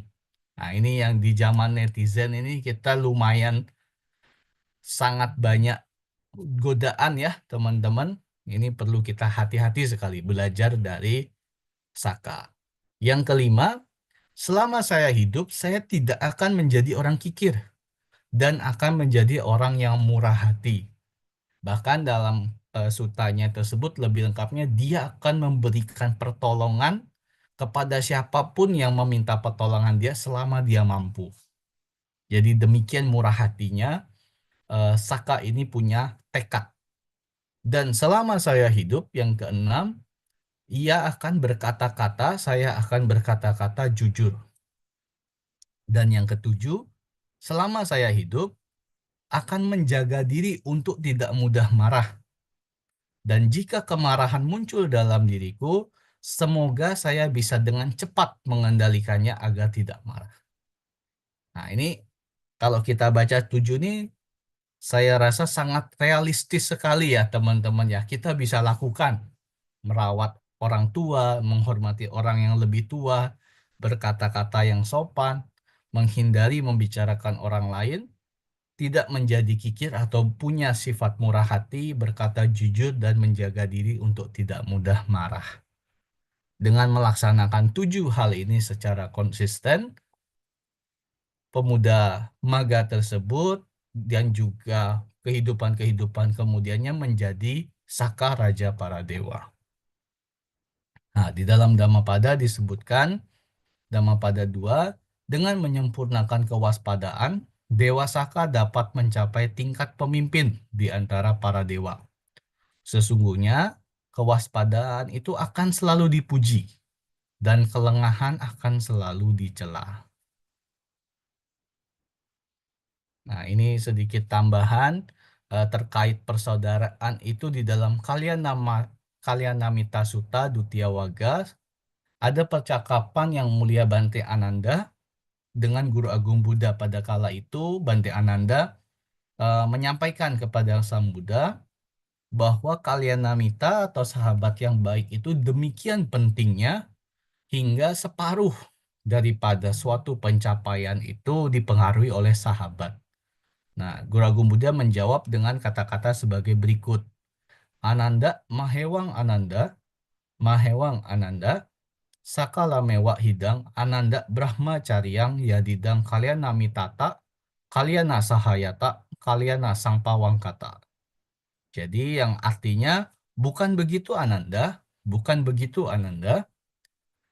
Nah, ini yang di zaman netizen ini kita lumayan sangat banyak godaan ya, teman-teman. Ini perlu kita hati-hati sekali belajar dari Saka. Yang kelima, selama saya hidup, saya tidak akan menjadi orang kikir dan akan menjadi orang yang murah hati. Bahkan dalam sutanya tersebut lebih lengkapnya, dia akan memberikan pertolongan kepada siapapun yang meminta pertolongan dia selama dia mampu. Jadi demikian murah hatinya, Saka ini punya tekad. Dan selama saya hidup, yang keenam, ia akan berkata-kata, saya akan berkata-kata jujur. Dan yang ketujuh, selama saya hidup, akan menjaga diri untuk tidak mudah marah. Dan jika kemarahan muncul dalam diriku, semoga saya bisa dengan cepat mengendalikannya agar tidak marah. Nah, ini kalau kita baca 7 ini, saya rasa sangat realistis sekali ya teman-teman ya. Kita bisa lakukan merawat orang tua, menghormati orang yang lebih tua, berkata-kata yang sopan, menghindari membicarakan orang lain, tidak menjadi kikir atau punya sifat murah hati, berkata jujur dan menjaga diri untuk tidak mudah marah. Dengan melaksanakan 7 hal ini secara konsisten, pemuda maga tersebut dan juga kehidupan-kehidupan kemudiannya menjadi Saka Raja para dewa. Nah, di dalam Dhammapada disebutkan, Dhammapada 2, dengan menyempurnakan kewaspadaan, Dewa Saka dapat mencapai tingkat pemimpin di antara para dewa. Sesungguhnya, kewaspadaan itu akan selalu dipuji, dan kelengahan akan selalu dicela. Nah, ini sedikit tambahan terkait persaudaraan itu di dalam Kalyanamita Sutta Dutya Wagga. Ada percakapan yang Mulia Bante Ananda dengan Guru Agung Buddha pada kala itu. Bante Ananda menyampaikan kepada Sang Buddha bahwa Kalyanamita atau sahabat yang baik itu demikian pentingnya hingga separuh daripada suatu pencapaian itu dipengaruhi oleh sahabat. Nah, Guru Agung Buddha menjawab dengan kata-kata sebagai berikut. Ananda, Mahewang Ananda, Sakala mewa hidang, Ananda Brahmacaryang yadidang kalyana mitata, kalyana sahayata, kalyana sangpawangkata. Jadi yang artinya, bukan begitu Ananda,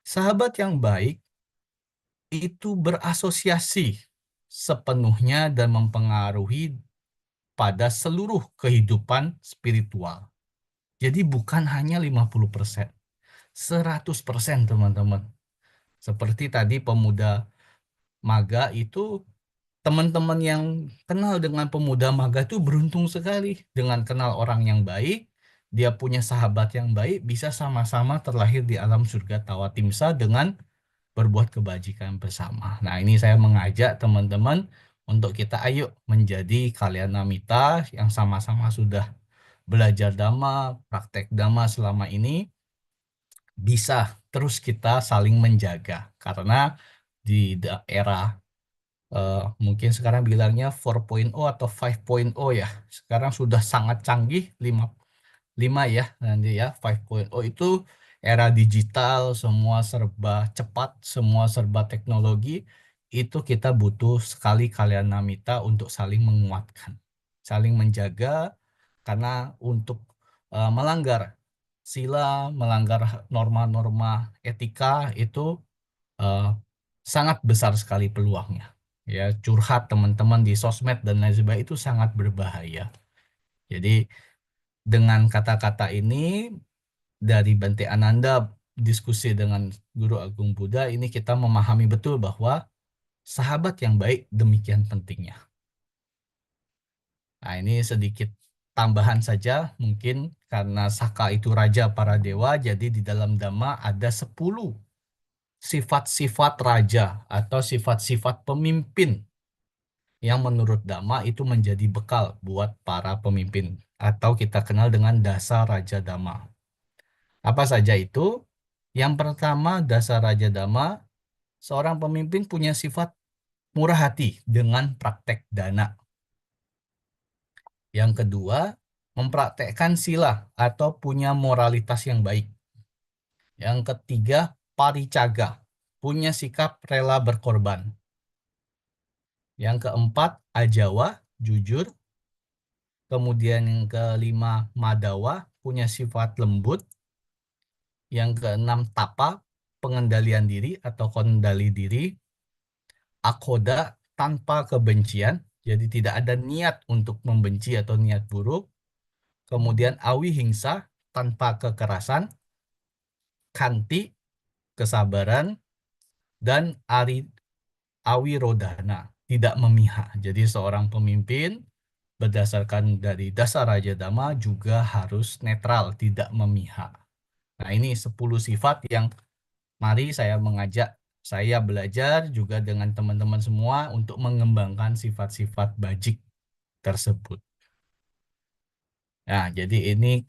sahabat yang baik itu berasosiasi sepenuhnya dan mempengaruhi pada seluruh kehidupan spiritual. Jadi bukan hanya 50%, 100% teman-teman. Seperti tadi pemuda maga itu, teman-teman yang kenal dengan pemuda maga itu beruntung sekali dengan kenal orang yang baik, dia punya sahabat yang baik, bisa sama-sama terlahir di alam surga Tawatimsa dengan berbuat kebajikan bersama. Nah, ini saya mengajak teman-teman untuk kita ayo menjadi Kalyanamita yang sama-sama sudah belajar Dhamma, praktek Dhamma selama ini, bisa terus kita saling menjaga. Karena di era mungkin sekarang bilangnya 4.0 atau 5.0 ya. Sekarang sudah sangat canggih, 5 ya nanti ya. 5.0 itu era digital, semua serba cepat, semua serba teknologi. Itu kita butuh sekali Kalyanamita untuk saling menguatkan, saling menjaga, karena untuk melanggar sila, melanggar norma-norma etika itu eh, sangat besar sekali peluangnya. Ya, curhat teman-teman di sosmed dan lain sebagainya itu sangat berbahaya. Jadi dengan kata-kata ini dari Bante Ananda diskusi dengan Guru Agung Buddha ini kita memahami betul bahwa sahabat yang baik demikian pentingnya. Nah, ini sedikit tambahan saja mungkin karena Saka itu raja para dewa, jadi di dalam Dhamma ada 10 sifat-sifat raja atau sifat-sifat pemimpin yang menurut Dhamma itu menjadi bekal buat para pemimpin atau kita kenal dengan dasar Raja Dhamma. Apa saja itu? Yang pertama, dasar Raja Dhamma, seorang pemimpin punya sifat murah hati dengan praktek dana. Yang kedua, mempraktekkan sila atau punya moralitas yang baik. Yang ketiga, paricaga, punya sikap rela berkorban. Yang keempat, ajawa, jujur. Kemudian yang kelima, madawa, punya sifat lembut. Yang keenam, tapa, pengendalian diri atau kendali diri. Akhoda, tanpa kebencian, jadi tidak ada niat untuk membenci atau niat buruk. Kemudian awihingsa, tanpa kekerasan. Khanti, kesabaran. Dan awirodhana, tidak memihak. Jadi seorang pemimpin berdasarkan dari dasar Raja Dhamma juga harus netral, tidak memihak. Nah, ini 10 sifat yang mari saya mengajak saya belajar juga dengan teman-teman semua untuk mengembangkan sifat-sifat bajik tersebut. Nah, jadi ini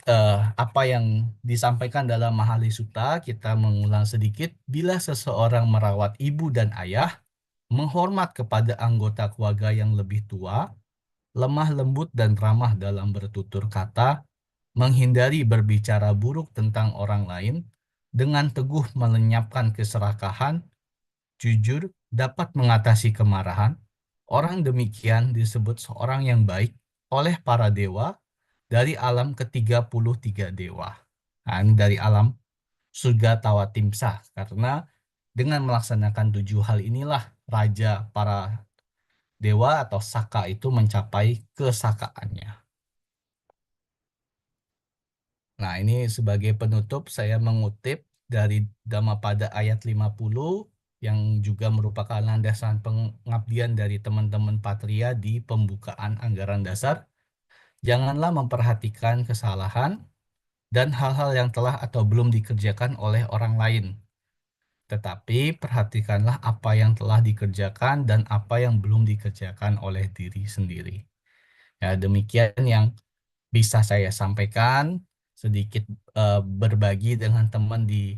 apa yang disampaikan dalam Mahali Sutta, kita mengulang sedikit. Bila seseorang merawat ibu dan ayah, menghormat kepada anggota keluarga yang lebih tua, lemah lembut dan ramah dalam bertutur kata, menghindari berbicara buruk tentang orang lain, dengan teguh melenyapkan keserakahan, jujur, dapat mengatasi kemarahan, orang demikian disebut seorang yang baik oleh para dewa dari alam ke-33 dewa. Nah, ini dari alam surga Tawatimsa, karena dengan melaksanakan 7 hal inilah raja para dewa atau saka itu mencapai kesakaannya. Nah, ini sebagai penutup saya mengutip dari Dhammapada ayat 50 yang juga merupakan landasan pengabdian dari teman-teman Patria di pembukaan anggaran dasar. Janganlah memperhatikan kesalahan dan hal-hal yang telah atau belum dikerjakan oleh orang lain. Tetapi perhatikanlah apa yang telah dikerjakan dan apa yang belum dikerjakan oleh diri sendiri. Ya, demikian yang bisa saya sampaikan, sedikit berbagi dengan teman di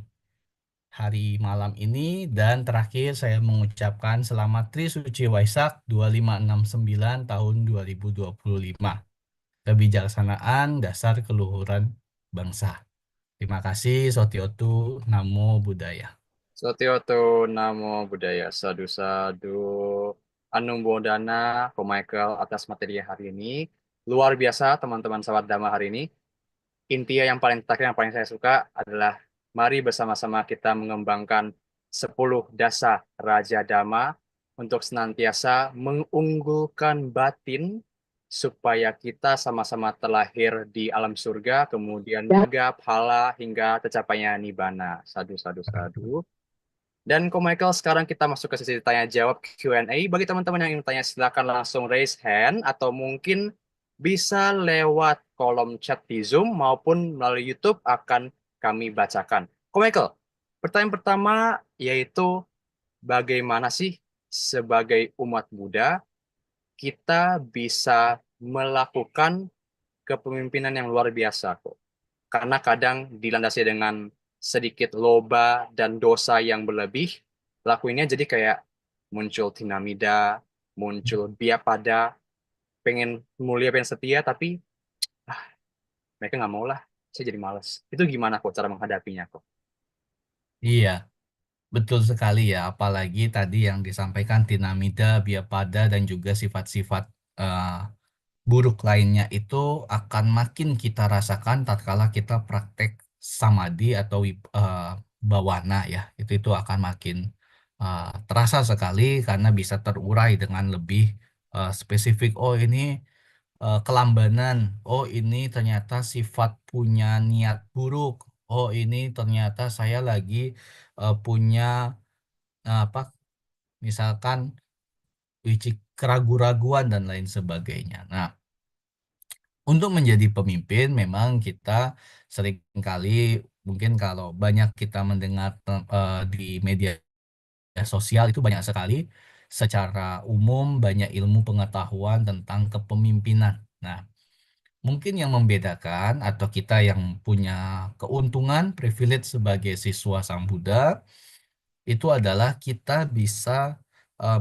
hari malam ini. Dan terakhir saya mengucapkan selamat Trisuci Waisak 2569 tahun 2025. Kebijaksanaan dasar keluhuran bangsa. Terima kasih. Sotiotu, Namo Buddhaya. Sotioto Namo Buddhaya, sadu-sadu. Anumodana Ko Michael atas materi hari ini. Luar biasa teman-teman sahabat Dhamma hari ini. Intinya yang paling terakhir yang paling saya suka adalah mari bersama-sama kita mengembangkan 10 dasar Raja Dhamma untuk senantiasa mengunggulkan batin supaya kita sama-sama terlahir di alam surga, kemudian jaga pahala hingga tercapainya Nibbana. Sadu, sadu, sadu. Dan Ko Michael, sekarang kita masuk ke sesi tanya jawab Q&A. Bagi teman-teman yang ingin bertanya, silakan langsung raise hand atau mungkin bisa lewat kolom chat di Zoom maupun melalui YouTube akan kami bacakan. Ko Michael, pertanyaan pertama yaitu bagaimana sih sebagai umat Buddha kita bisa melakukan kepemimpinan yang luar biasa kok. Karena kadang dilandasi dengan sedikit loba dan dosa yang berlebih, lakuinnya jadi kayak muncul tinamida, muncul biapada, pengen mulia, pengen setia, tapi ah, mereka nggak mau lah, saya jadi males. Itu gimana kok cara menghadapinya kok? Iya, betul sekali ya. Apalagi tadi yang disampaikan Tinamida, Biapada, dan juga sifat-sifat eh, buruk lainnya itu akan makin kita rasakan tatkala kita praktek samadhi atau bawana ya. Itu akan makin terasa sekali karena bisa terurai dengan lebih spesifik. Oh, ini kelambanan. Oh, ini ternyata sifat punya niat buruk. Oh, ini ternyata saya lagi punya apa? Misalkan keraguan-raguan dan lain sebagainya. Nah, untuk menjadi pemimpin memang kita seringkali mungkin kalau banyak kita mendengar di media sosial itu banyak sekali secara umum banyak ilmu pengetahuan tentang kepemimpinan. Nah, mungkin yang membedakan atau kita yang punya keuntungan privilege sebagai siswa Sang Buddha itu adalah kita bisa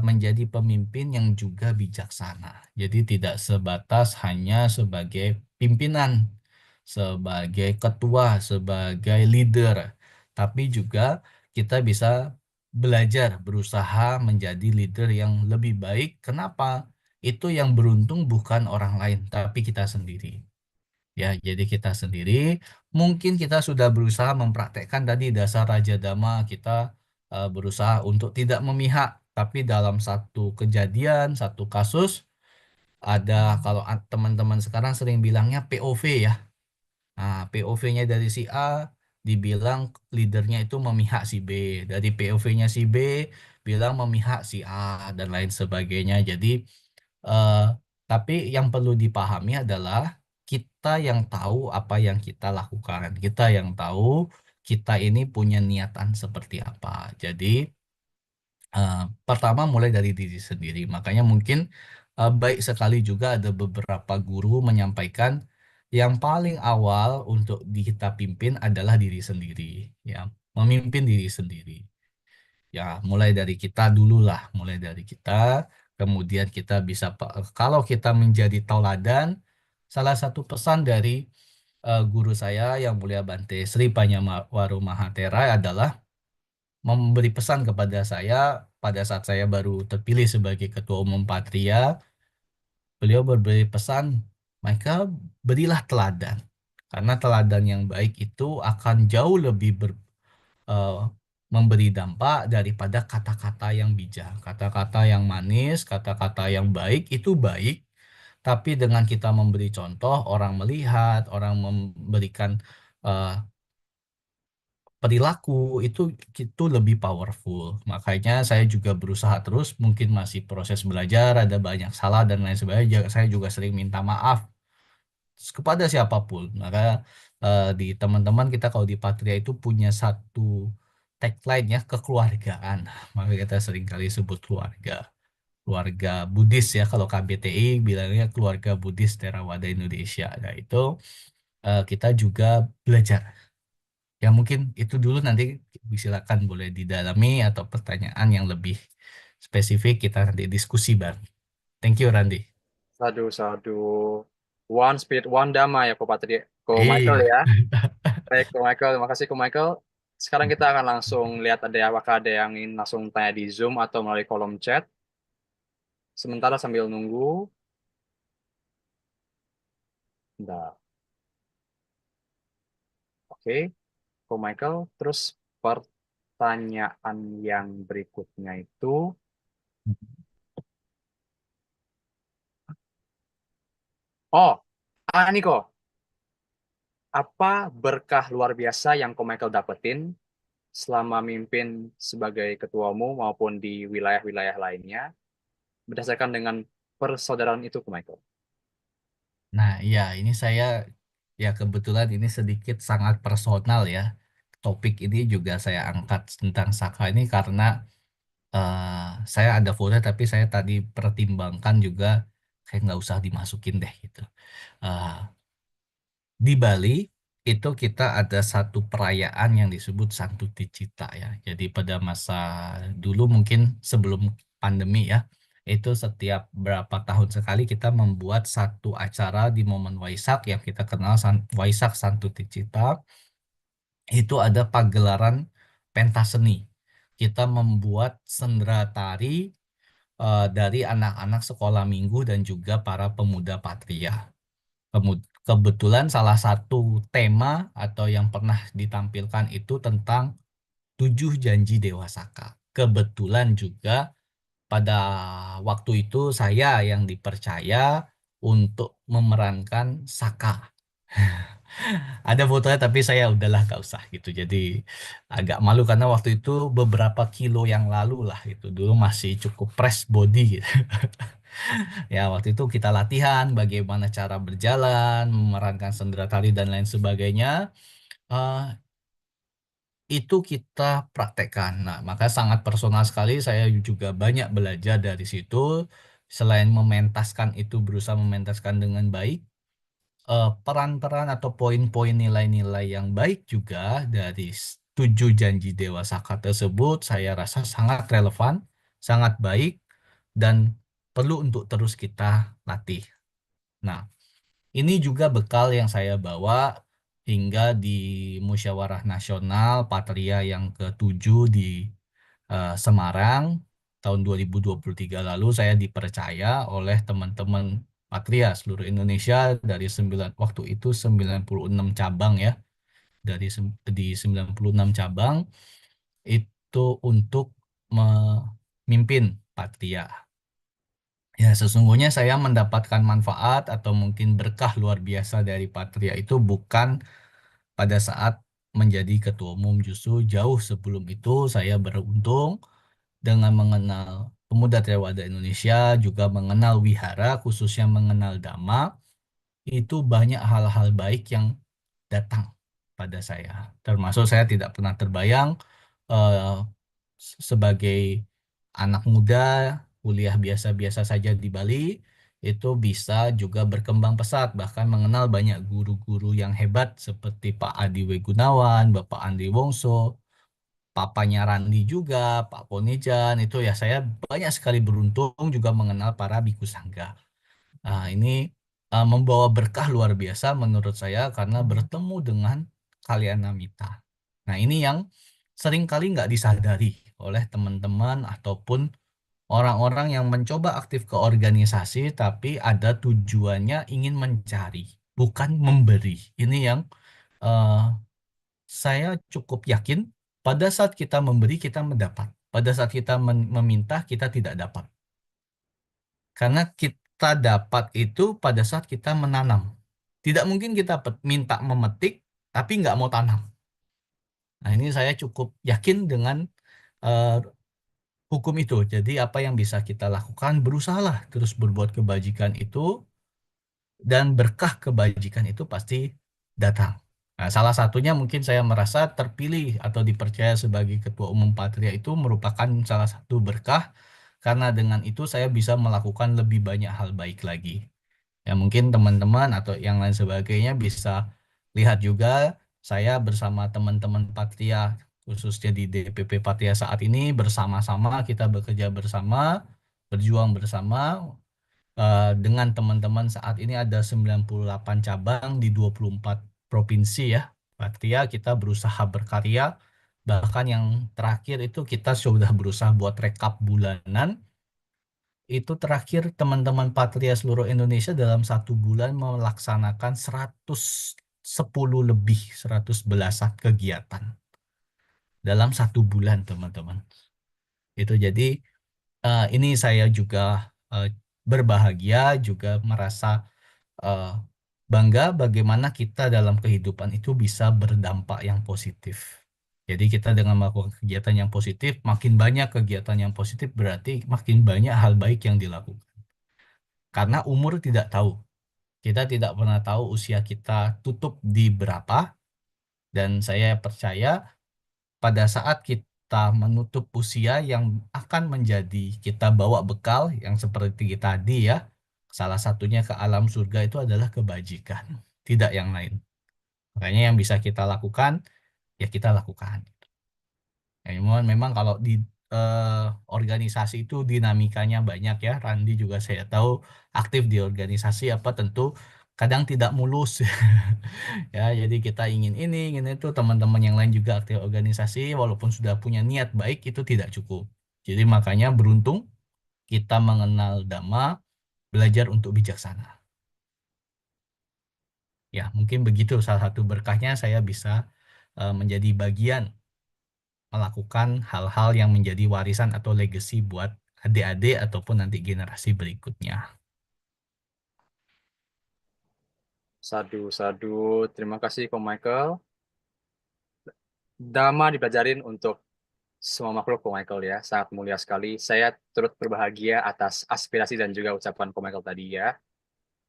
menjadi pemimpin yang juga bijaksana. Jadi tidak sebatas hanya sebagai pimpinan, sebagai ketua, sebagai leader, tapi juga kita bisa belajar, berusaha menjadi leader yang lebih baik. Kenapa? Itu yang beruntung bukan orang lain, tapi kita sendiri. Ya, jadi kita sendiri mungkin kita sudah berusaha mempraktekkan tadi dasar Raja Dhamma, kita berusaha untuk tidak memihak, tapi dalam satu kejadian, satu kasus ada kalau teman-teman sekarang sering bilangnya POV ya. Nah, POV-nya dari si A dibilang leadernya itu memihak si B, dari POV-nya si B bilang memihak si A dan lain sebagainya. Jadi Eh, tapi yang perlu dipahami adalah kita yang tahu apa yang kita lakukan. Kita yang tahu kita ini punya niatan seperti apa. Jadi eh, pertama mulai dari diri sendiri. Makanya mungkin baik sekali juga ada beberapa guru menyampaikan yang paling awal untuk kita pimpin adalah diri sendiri. Ya, memimpin diri sendiri. Ya, mulai dari kita dulu lah, mulai dari kita, kemudian kita bisa, kalau kita menjadi tauladan, salah satu pesan dari guru saya yang mulia Bante Sri Panyamawaru Mahatera adalah memberi pesan kepada saya pada saat saya baru terpilih sebagai Ketua Umum Patria, beliau memberi pesan, maka berilah teladan, karena teladan yang baik itu akan jauh lebih eh, memberi dampak daripada kata-kata yang bijak. Kata-kata yang manis, kata-kata yang baik itu baik, tapi dengan kita memberi contoh, orang melihat, orang memberikan eh, perilaku itu lebih powerful. Makanya saya juga berusaha terus, mungkin masih proses belajar, ada banyak salah dan lain sebagainya. Saya juga sering minta maaf kepada siapapun. Maka di teman-teman kita kalau di Patria itu punya satu tagline ya, kekeluargaan. Maka kita sering kali sebut keluarga. Keluarga Buddhis ya, kalau KBTI bilangnya keluarga Buddhis Theravada Indonesia. Nah itu kita juga belajar. Ya mungkin itu dulu, nanti silakan boleh didalami atau pertanyaan yang lebih spesifik kita nanti diskusi bang. Thank you Randy. Sadu, sadu. One spirit, one dhamma ya, Ko Patria. Ko Michael Iya. ya. Baik, Ko Michael. Terima kasih, Ko Michael. Sekarang kita akan langsung lihat apakah ada yang ingin langsung tanya di Zoom atau melalui kolom chat. Sementara sambil nunggu. Bentar. Oke, Ko Michael. Terus pertanyaan yang berikutnya itu, oh, ini kok. Apa berkah luar biasa yang Ko Michael dapetin selama mimpin sebagai ketua umum maupun di wilayah-wilayah lainnya berdasarkan dengan persaudaraan itu, Ko Michael? Nah, ya ini saya ya kebetulan ini sedikit sangat personal ya. Topik ini juga saya angkat tentang Saka ini karena Saya ada foto tapi saya tadi pertimbangkan juga kayak nggak usah dimasukin deh gitu. Eh, di Bali itu kita ada satu perayaan yang disebut Santu Ticita ya. Jadi pada masa dulu mungkin sebelum pandemi ya, itu setiap berapa tahun sekali kita membuat satu acara di momen Waisak yang kita kenal Waisak Santu Ticita. Itu ada pagelaran pentas seni. Kita membuat sendera tari dari anak-anak sekolah minggu dan juga para pemuda Patria. Kebetulan salah satu tema atau yang pernah ditampilkan itu tentang 7 janji Dewa Saka. Kebetulan juga pada waktu itu saya yang dipercaya untuk memerankan Saka. Ada fotonya tapi saya udahlah gak usah gitu. Jadi agak malu karena waktu itu beberapa kilo yang lalu lah itu dulu masih cukup press body gitu. Ya waktu itu kita latihan bagaimana cara berjalan, memerankan sendera tari dan lain sebagainya. Eh, itu kita praktekkan. Nah, maka sangat personal sekali. Saya juga banyak belajar dari situ. Selain mementaskan itu, berusaha mementaskan dengan baik, peran-peran atau poin-poin nilai-nilai yang baik juga dari 7 janji Dewa Saka tersebut, saya rasa sangat relevan, sangat baik, dan perlu untuk terus kita latih. Nah, ini juga bekal yang saya bawa hingga di Musyawarah Nasional Patria yang ke-7 di Semarang tahun 2023 lalu saya dipercaya oleh teman-teman Patria seluruh Indonesia dari 9 waktu itu 96 cabang ya di 96 cabang itu untuk memimpin Patria. Ya, sesungguhnya saya mendapatkan manfaat atau mungkin berkah luar biasa dari Patria itu bukan pada saat menjadi ketua umum, justru jauh sebelum itu saya beruntung dengan mengenal pemuda Trewada Indonesia, juga mengenal wihara, khususnya mengenal Dhamma, itu banyak hal-hal baik yang datang pada saya. Termasuk saya tidak pernah terbayang eh, sebagai anak muda kuliah biasa-biasa saja di Bali itu bisa juga berkembang pesat, bahkan mengenal banyak guru-guru yang hebat seperti Pak Adi Wegunawan, Bapak Andri Wongso, papanya Randi juga, Pak Ponijan, itu ya saya banyak sekali beruntung juga mengenal para biku sangga. Nah, ini membawa berkah luar biasa menurut saya karena bertemu dengan kalian Namita. Nah, ini yang seringkali nggak disadari oleh teman-teman ataupun orang-orang yang mencoba aktif ke organisasi tapi ada tujuannya ingin mencari, bukan memberi. Ini yang eh, saya cukup yakin pada saat kita memberi kita mendapat. Pada saat kita meminta kita tidak dapat. Karena kita dapat itu pada saat kita menanam. Tidak mungkin kita minta memetik tapi nggak mau tanam. Nah ini saya cukup yakin dengan eh, hukum itu. Jadi apa yang bisa kita lakukan berusahalah terus berbuat kebajikan itu dan berkah kebajikan itu pasti datang. Nah, salah satunya mungkin saya merasa terpilih atau dipercaya sebagai Ketua Umum Patria itu merupakan salah satu berkah karena dengan itu saya bisa melakukan lebih banyak hal baik lagi. Ya mungkin teman-teman atau yang lain sebagainya bisa lihat juga saya bersama teman-teman Patria khususnya di DPP Patria saat ini bersama-sama kita bekerja bersama, berjuang bersama dengan teman-teman saat ini ada 98 cabang di 24 provinsi ya. Patria kita berusaha berkarya, bahkan yang terakhir itu kita sudah berusaha buat rekap bulanan. Itu terakhir teman-teman Patria seluruh Indonesia dalam 1 bulan melaksanakan 110 lebih, 100 belasan kegiatan dalam 1 bulan teman-teman. Itu jadi ini saya juga eh, berbahagia, juga merasa eh, bangga bagaimana kita dalam kehidupan itu bisa berdampak yang positif. Jadi kita dengan melakukan kegiatan yang positif, makin banyak kegiatan yang positif berarti makin banyak hal baik yang dilakukan. Karena umur tidak tahu. Kita tidak pernah tahu usia kita tutup di berapa. Dan saya percaya pada saat kita menutup usia yang akan menjadi kita bawa bekal yang seperti tadi ya. Salah satunya ke alam surga itu adalah kebajikan, tidak yang lain. Makanya yang bisa kita lakukan, ya kita lakukan. Ya, memang kalau di organisasi itu dinamikanya banyak ya. Randi juga saya tahu aktif di organisasi apa tentu kadang tidak mulus. Ya, jadi kita ingin ini, ingin itu, teman-teman yang lain juga aktif organisasi, walaupun sudah punya niat baik itu tidak cukup. Jadi makanya beruntung kita mengenal Dhamma, belajar untuk bijaksana. Ya, mungkin begitu salah satu berkahnya saya bisa menjadi bagian melakukan hal-hal yang menjadi warisan atau legacy buat adik-adik ataupun nanti generasi berikutnya. Sadu, sadu. Terima kasih, Ko Michael. Dhamma dipelajarin untuk semua makhluk, Ko Michael ya. Sangat mulia sekali. Saya turut berbahagia atas aspirasi dan juga ucapan Ko Michael tadi ya.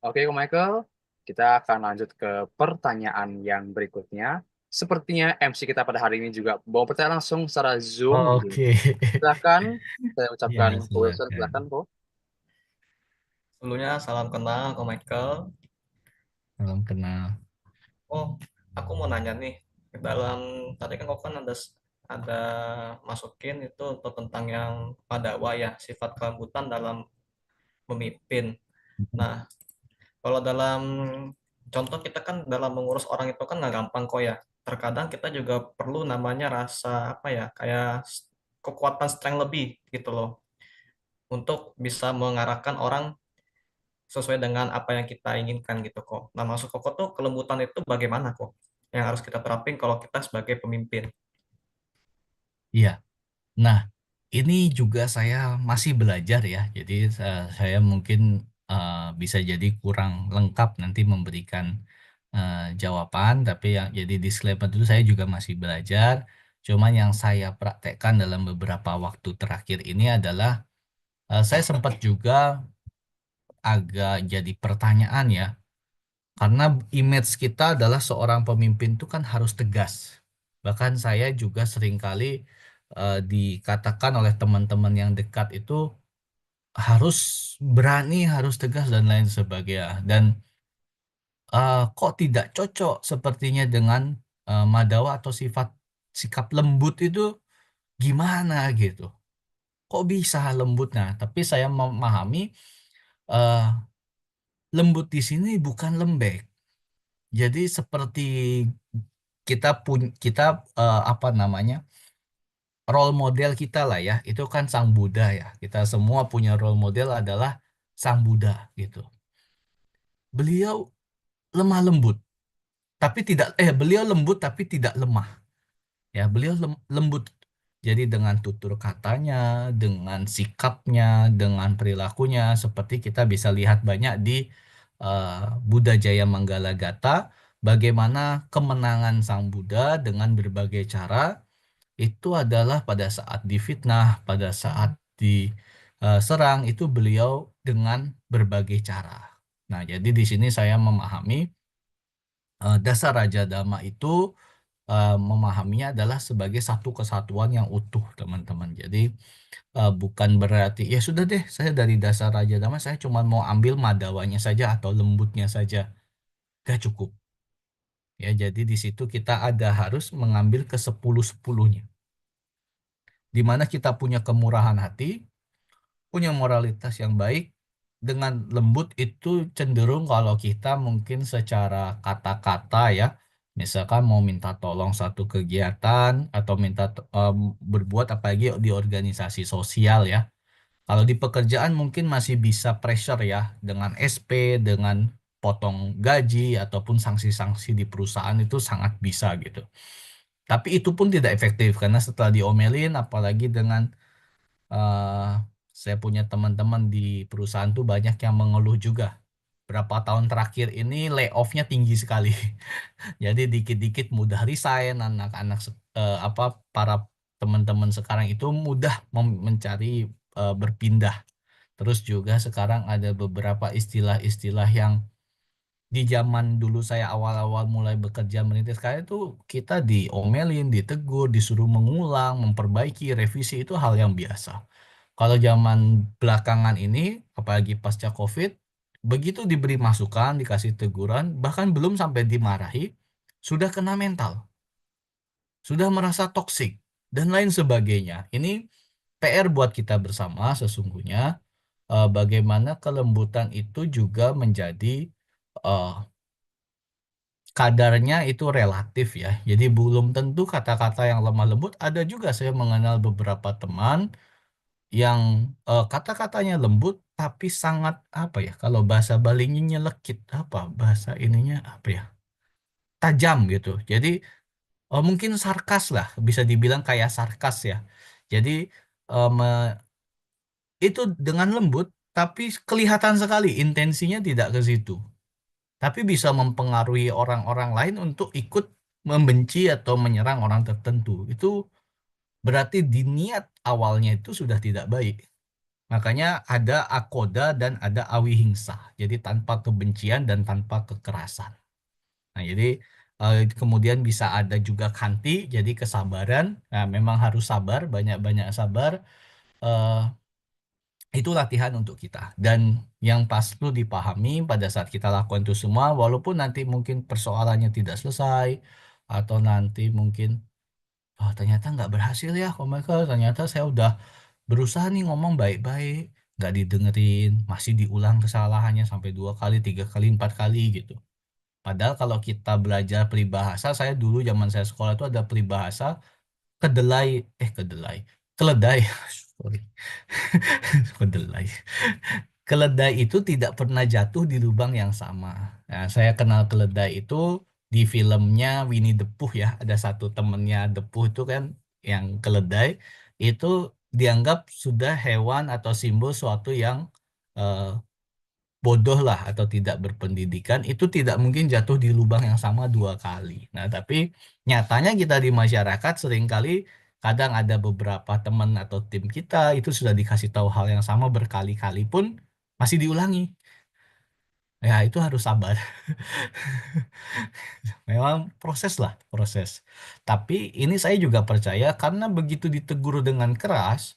Oke, Ko Michael. Kita akan lanjut ke pertanyaan yang berikutnya. Sepertinya MC kita pada hari ini juga bawa pertanyaan langsung secara Zoom gitu. Oke. Silakan, saya Ya, ucapkan Ko Wilson, silakan. silakan, Ko. Sebelumnya salam kenal ke Michael. Salam kenal. Oh, aku mau nanya nih, dalam tadi kan kau kan ada masukin itu untuk tentang yang padawa ya, sifat kelembutan dalam memimpin. Nah, kalau dalam contoh kita kan dalam mengurus orang itu kan nggak gampang kok ya. Terkadang kita juga perlu namanya rasa apa ya, kayak kekuatan strength lebih gitu loh, untuk bisa mengarahkan orang sesuai dengan apa yang kita inginkan gitu kok. Nah, maksud kok tuh kelembutan itu bagaimana kok yang harus kita terapin kalau kita sebagai pemimpin? Iya. Nah, ini juga saya masih belajar ya. Jadi saya mungkin bisa jadi kurang lengkap nanti memberikan jawaban, tapi yang jadi disclaimer dulu saya juga masih belajar. Cuman yang saya praktekkan dalam beberapa waktu terakhir ini adalah saya sempat juga agak jadi pertanyaan ya, karena image kita adalah seorang pemimpin itu kan harus tegas. Bahkan saya juga seringkali dikatakan oleh teman-teman yang dekat itu harus berani, harus tegas dan lain sebagainya. Dan kok tidak cocok sepertinya dengan Madawa atau sifat sikap lembut itu gimana gitu. Kok bisa lembut? Nah, tapi saya memahami eh, lembut di sini bukan lembek. Jadi seperti kita apa namanya, role model kita lah ya, itu kan Sang Buddha ya. Kita semua punya role model adalah Sang Buddha gitu. Beliau lemah lembut, tapi tidak beliau lembut tapi tidak lemah. Ya, beliau lembut. Jadi dengan tutur katanya, dengan sikapnya, dengan perilakunya, seperti kita bisa lihat banyak di eh, Buddha Jaya Manggala Gata, bagaimana kemenangan Sang Buddha dengan berbagai cara itu adalah pada saat difitnah, pada saat diserang itu beliau dengan berbagai cara. Nah, jadi di sini saya memahami dasar Raja Dhamma itu memahaminya adalah sebagai satu kesatuan yang utuh, teman-teman. Jadi bukan berarti ya sudah deh, saya dari dasar Raja Dhamma saya cuma mau ambil madawanya saja atau lembutnya saja, gak cukup. Ya, jadi di situ kita ada harus mengambil ke 10-10-nya. Di mana kita punya kemurahan hati, punya moralitas yang baik, dengan lembut itu cenderung kalau kita mungkin secara kata-kata ya, misalkan mau minta tolong satu kegiatan atau minta berbuat apalagi di organisasi sosial ya. Kalau di pekerjaan mungkin masih bisa pressure ya dengan SP, dengan potong gaji ataupun sanksi-sanksi di perusahaan itu sangat bisa gitu. Tapi itu pun tidak efektif karena setelah diomelin apalagi dengan eh saya punya teman-teman di perusahaan tuh banyak yang mengeluh juga. Berapa tahun terakhir ini layoff-nya tinggi sekali. Jadi dikit-dikit mudah resign, anak-anak apa para teman-teman sekarang itu mudah mencari berpindah. Terus juga sekarang ada beberapa istilah-istilah yang di zaman dulu saya awal-awal mulai bekerja merintis karir itu kita diomelin, ditegur, disuruh mengulang, memperbaiki, revisi itu hal yang biasa. Kalau zaman belakangan ini, apalagi pasca COVID, begitu diberi masukan, dikasih teguran, bahkan belum sampai dimarahi, sudah kena mental, sudah merasa toksik, dan lain sebagainya. Ini PR buat kita bersama sesungguhnya, bagaimana kelembutan itu juga menjadi eh, kadarnya itu relatif ya. Jadi belum tentu kata-kata yang lemah lembut. Ada juga saya mengenal beberapa teman yang kata-katanya lembut tapi sangat apa ya? Kalau bahasa Balinya nyelekit apa? Bahasa ininya apa ya? Tajam gitu. Jadi mungkin sarkas lah, bisa dibilang kayak sarkas ya. Jadi itu dengan lembut tapi kelihatan sekali intensinya tidak ke situ. Tapi bisa mempengaruhi orang-orang lain untuk ikut membenci atau menyerang orang tertentu. Itu berarti di niat awalnya itu sudah tidak baik. Makanya ada akoda dan ada awihingsa. Jadi tanpa kebencian dan tanpa kekerasan. Nah, jadi kemudian bisa ada juga kanti, jadi kesabaran. Nah, memang harus sabar, banyak-banyak sabar. Eh, itu latihan untuk kita. Dan yang pas perlu dipahami pada saat kita lakukan itu semua, walaupun nanti mungkin persoalannya tidak selesai, atau nanti mungkin, oh ternyata nggak berhasil ya, oh my God, ternyata saya udah berusaha nih ngomong baik-baik, nggak didengerin, masih diulang kesalahannya sampai 2 kali, 3 kali, 4 kali gitu. Padahal kalau kita belajar peribahasa, saya dulu zaman saya sekolah itu ada peribahasa kedelai, kedelai, keledai, sorry, kedelai. Keledai itu tidak pernah jatuh di lubang yang sama. Nah, saya kenal keledai itu di filmnya Winnie the Pooh ya. Ada satu temennya the Pooh itu kan yang keledai itu dianggap sudah hewan atau simbol suatu yang eh, bodoh lah atau tidak berpendidikan. Itu tidak mungkin jatuh di lubang yang sama 2 kali. Nah, tapi nyatanya kita di masyarakat seringkali kadang ada beberapa teman atau tim kita itu sudah dikasih tahu hal yang sama berkali-kali pun masih diulangi. Ya, itu harus sabar. Memang proses lah, proses. Tapi ini saya juga percaya karena begitu ditegur dengan keras,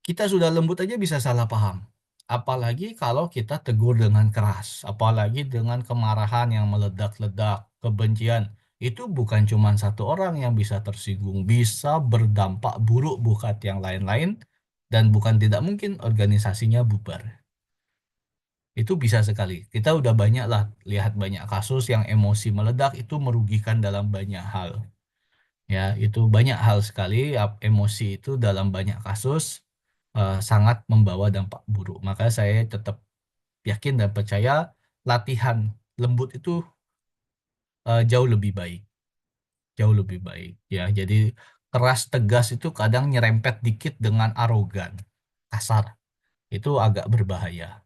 kita sudah lembut aja bisa salah paham. Apalagi kalau kita tegur dengan keras, apalagi dengan kemarahan yang meledak-ledak, kebencian. Itu bukan cuma satu orang yang bisa tersinggung, bisa berdampak buruk buat yang lain-lain, dan bukan tidak mungkin organisasinya bubar. Itu bisa sekali. Kita udah banyak lah lihat banyak kasus yang emosi meledak itu merugikan dalam banyak hal. Ya, itu banyak hal sekali emosi itu dalam banyak kasus sangat membawa dampak buruk. Maka saya tetap yakin dan percaya latihan lembut itu jauh lebih baik, jauh lebih baik. Ya, jadi keras tegas itu kadang nyerempet dikit dengan arogan, kasar. Itu agak berbahaya.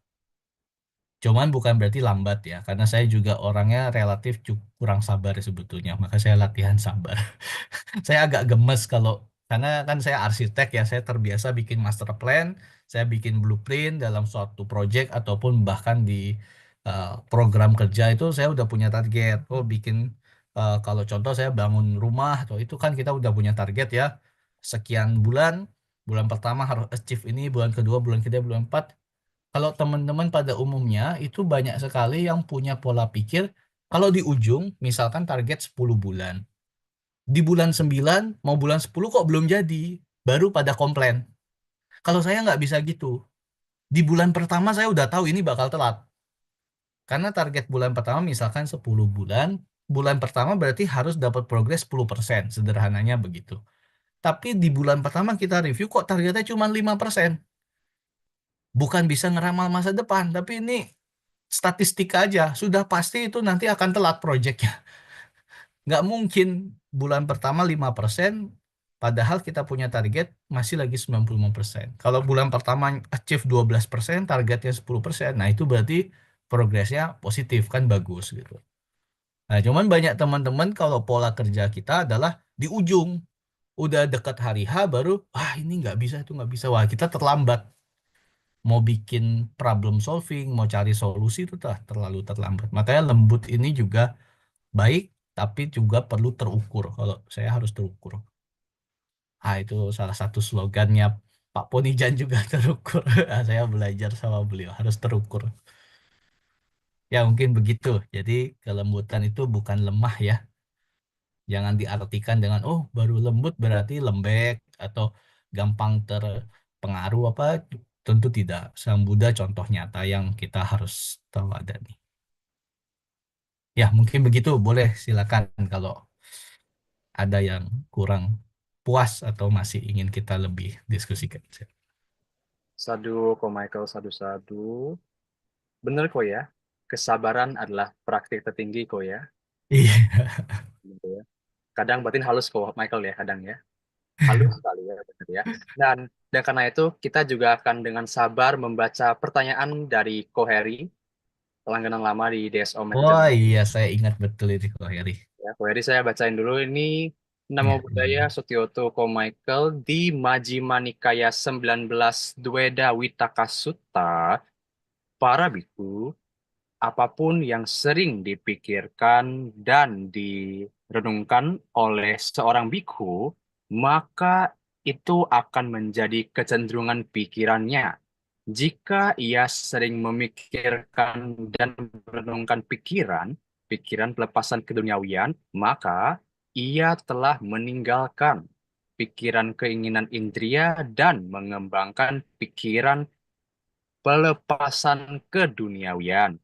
Cuman bukan berarti lambat ya, karena saya juga orangnya relatif kurang sabar sebetulnya, maka saya latihan sabar. Saya agak gemes kalau, karena kan saya arsitek ya, saya terbiasa bikin master plan, saya bikin blueprint dalam suatu project ataupun bahkan di program kerja itu saya udah punya target. Oh bikin, kalau contoh saya bangun rumah, atau itu kan kita udah punya target ya, sekian bulan, bulan pertama harus achieve ini, bulan kedua, bulan ketiga, bulan empat. Kalau teman-teman pada umumnya itu banyak sekali yang punya pola pikir kalau di ujung misalkan target 10 bulan. Di bulan 9 mau bulan 10 kok belum jadi. Baru pada komplain. Kalau saya nggak bisa gitu. Di bulan pertama saya udah tahu ini bakal telat. Karena target bulan pertama misalkan 10 bulan. Bulan pertama berarti harus dapat progres 10%. Sederhananya begitu. Tapi di bulan pertama kita review kok targetnya cuma 5%. Bukan bisa ngeramal masa depan. Tapi ini statistik aja, sudah pasti itu nanti akan telat proyeknya. Nggak mungkin bulan pertama 5%, padahal kita punya target masih lagi 95%. Kalau bulan pertama achieve 12%, targetnya 10%, nah itu berarti progresnya positif, kan bagus gitu. Nah, cuman banyak teman-teman kalau pola kerja kita adalah di ujung, udah dekat hari H baru, ini nggak bisa, itu nggak bisa. Wah, kita terlambat. mau bikin problem solving, mau cari solusi itu terlalu terlambat. Makanya lembut ini juga baik, tapi juga perlu terukur. Kalau saya harus terukur. Ah, itu salah satu slogannya Pak Ponijan juga terukur. Saya belajar sama beliau harus terukur. Ya mungkin begitu. Jadi kelembutan itu bukan lemah ya. Jangan diartikan dengan oh baru lembut berarti lembek atau gampang terpengaruh apa. Tentu tidak. Sang Buddha contoh nyata yang kita harus teladani. Ya mungkin begitu. Boleh silakan kalau ada yang kurang puas atau masih ingin kita lebih diskusikan. Sadu, Ko Michael, sadu-sadu. Bener kok ya, kesabaran adalah praktik tertinggi kok ya. Iya. Gitu ya. Kadang batin halus kok Michael ya, kadang ya. Halus sekali ya, bener ya. Dan karena itu kita juga akan dengan sabar membaca pertanyaan dari Ko Heri, langganan lama di DSO Oh Metode. iya, saya ingat betul itu kok Heri. Ya, Ko Heri saya bacain dulu ini Namo Iya, Buddhaya Sutyoto Ko Michael di Majjhima Nikaya 19 Dweda Witaka Sutta, para biku, apapun yang sering dipikirkan dan direnungkan oleh seorang biku, maka itu akan menjadi kecenderungan pikirannya. Jika ia sering memikirkan dan merenungkan pikiran pelepasan keduniawian, maka ia telah meninggalkan pikiran keinginan indria dan mengembangkan pikiran pelepasan keduniawian.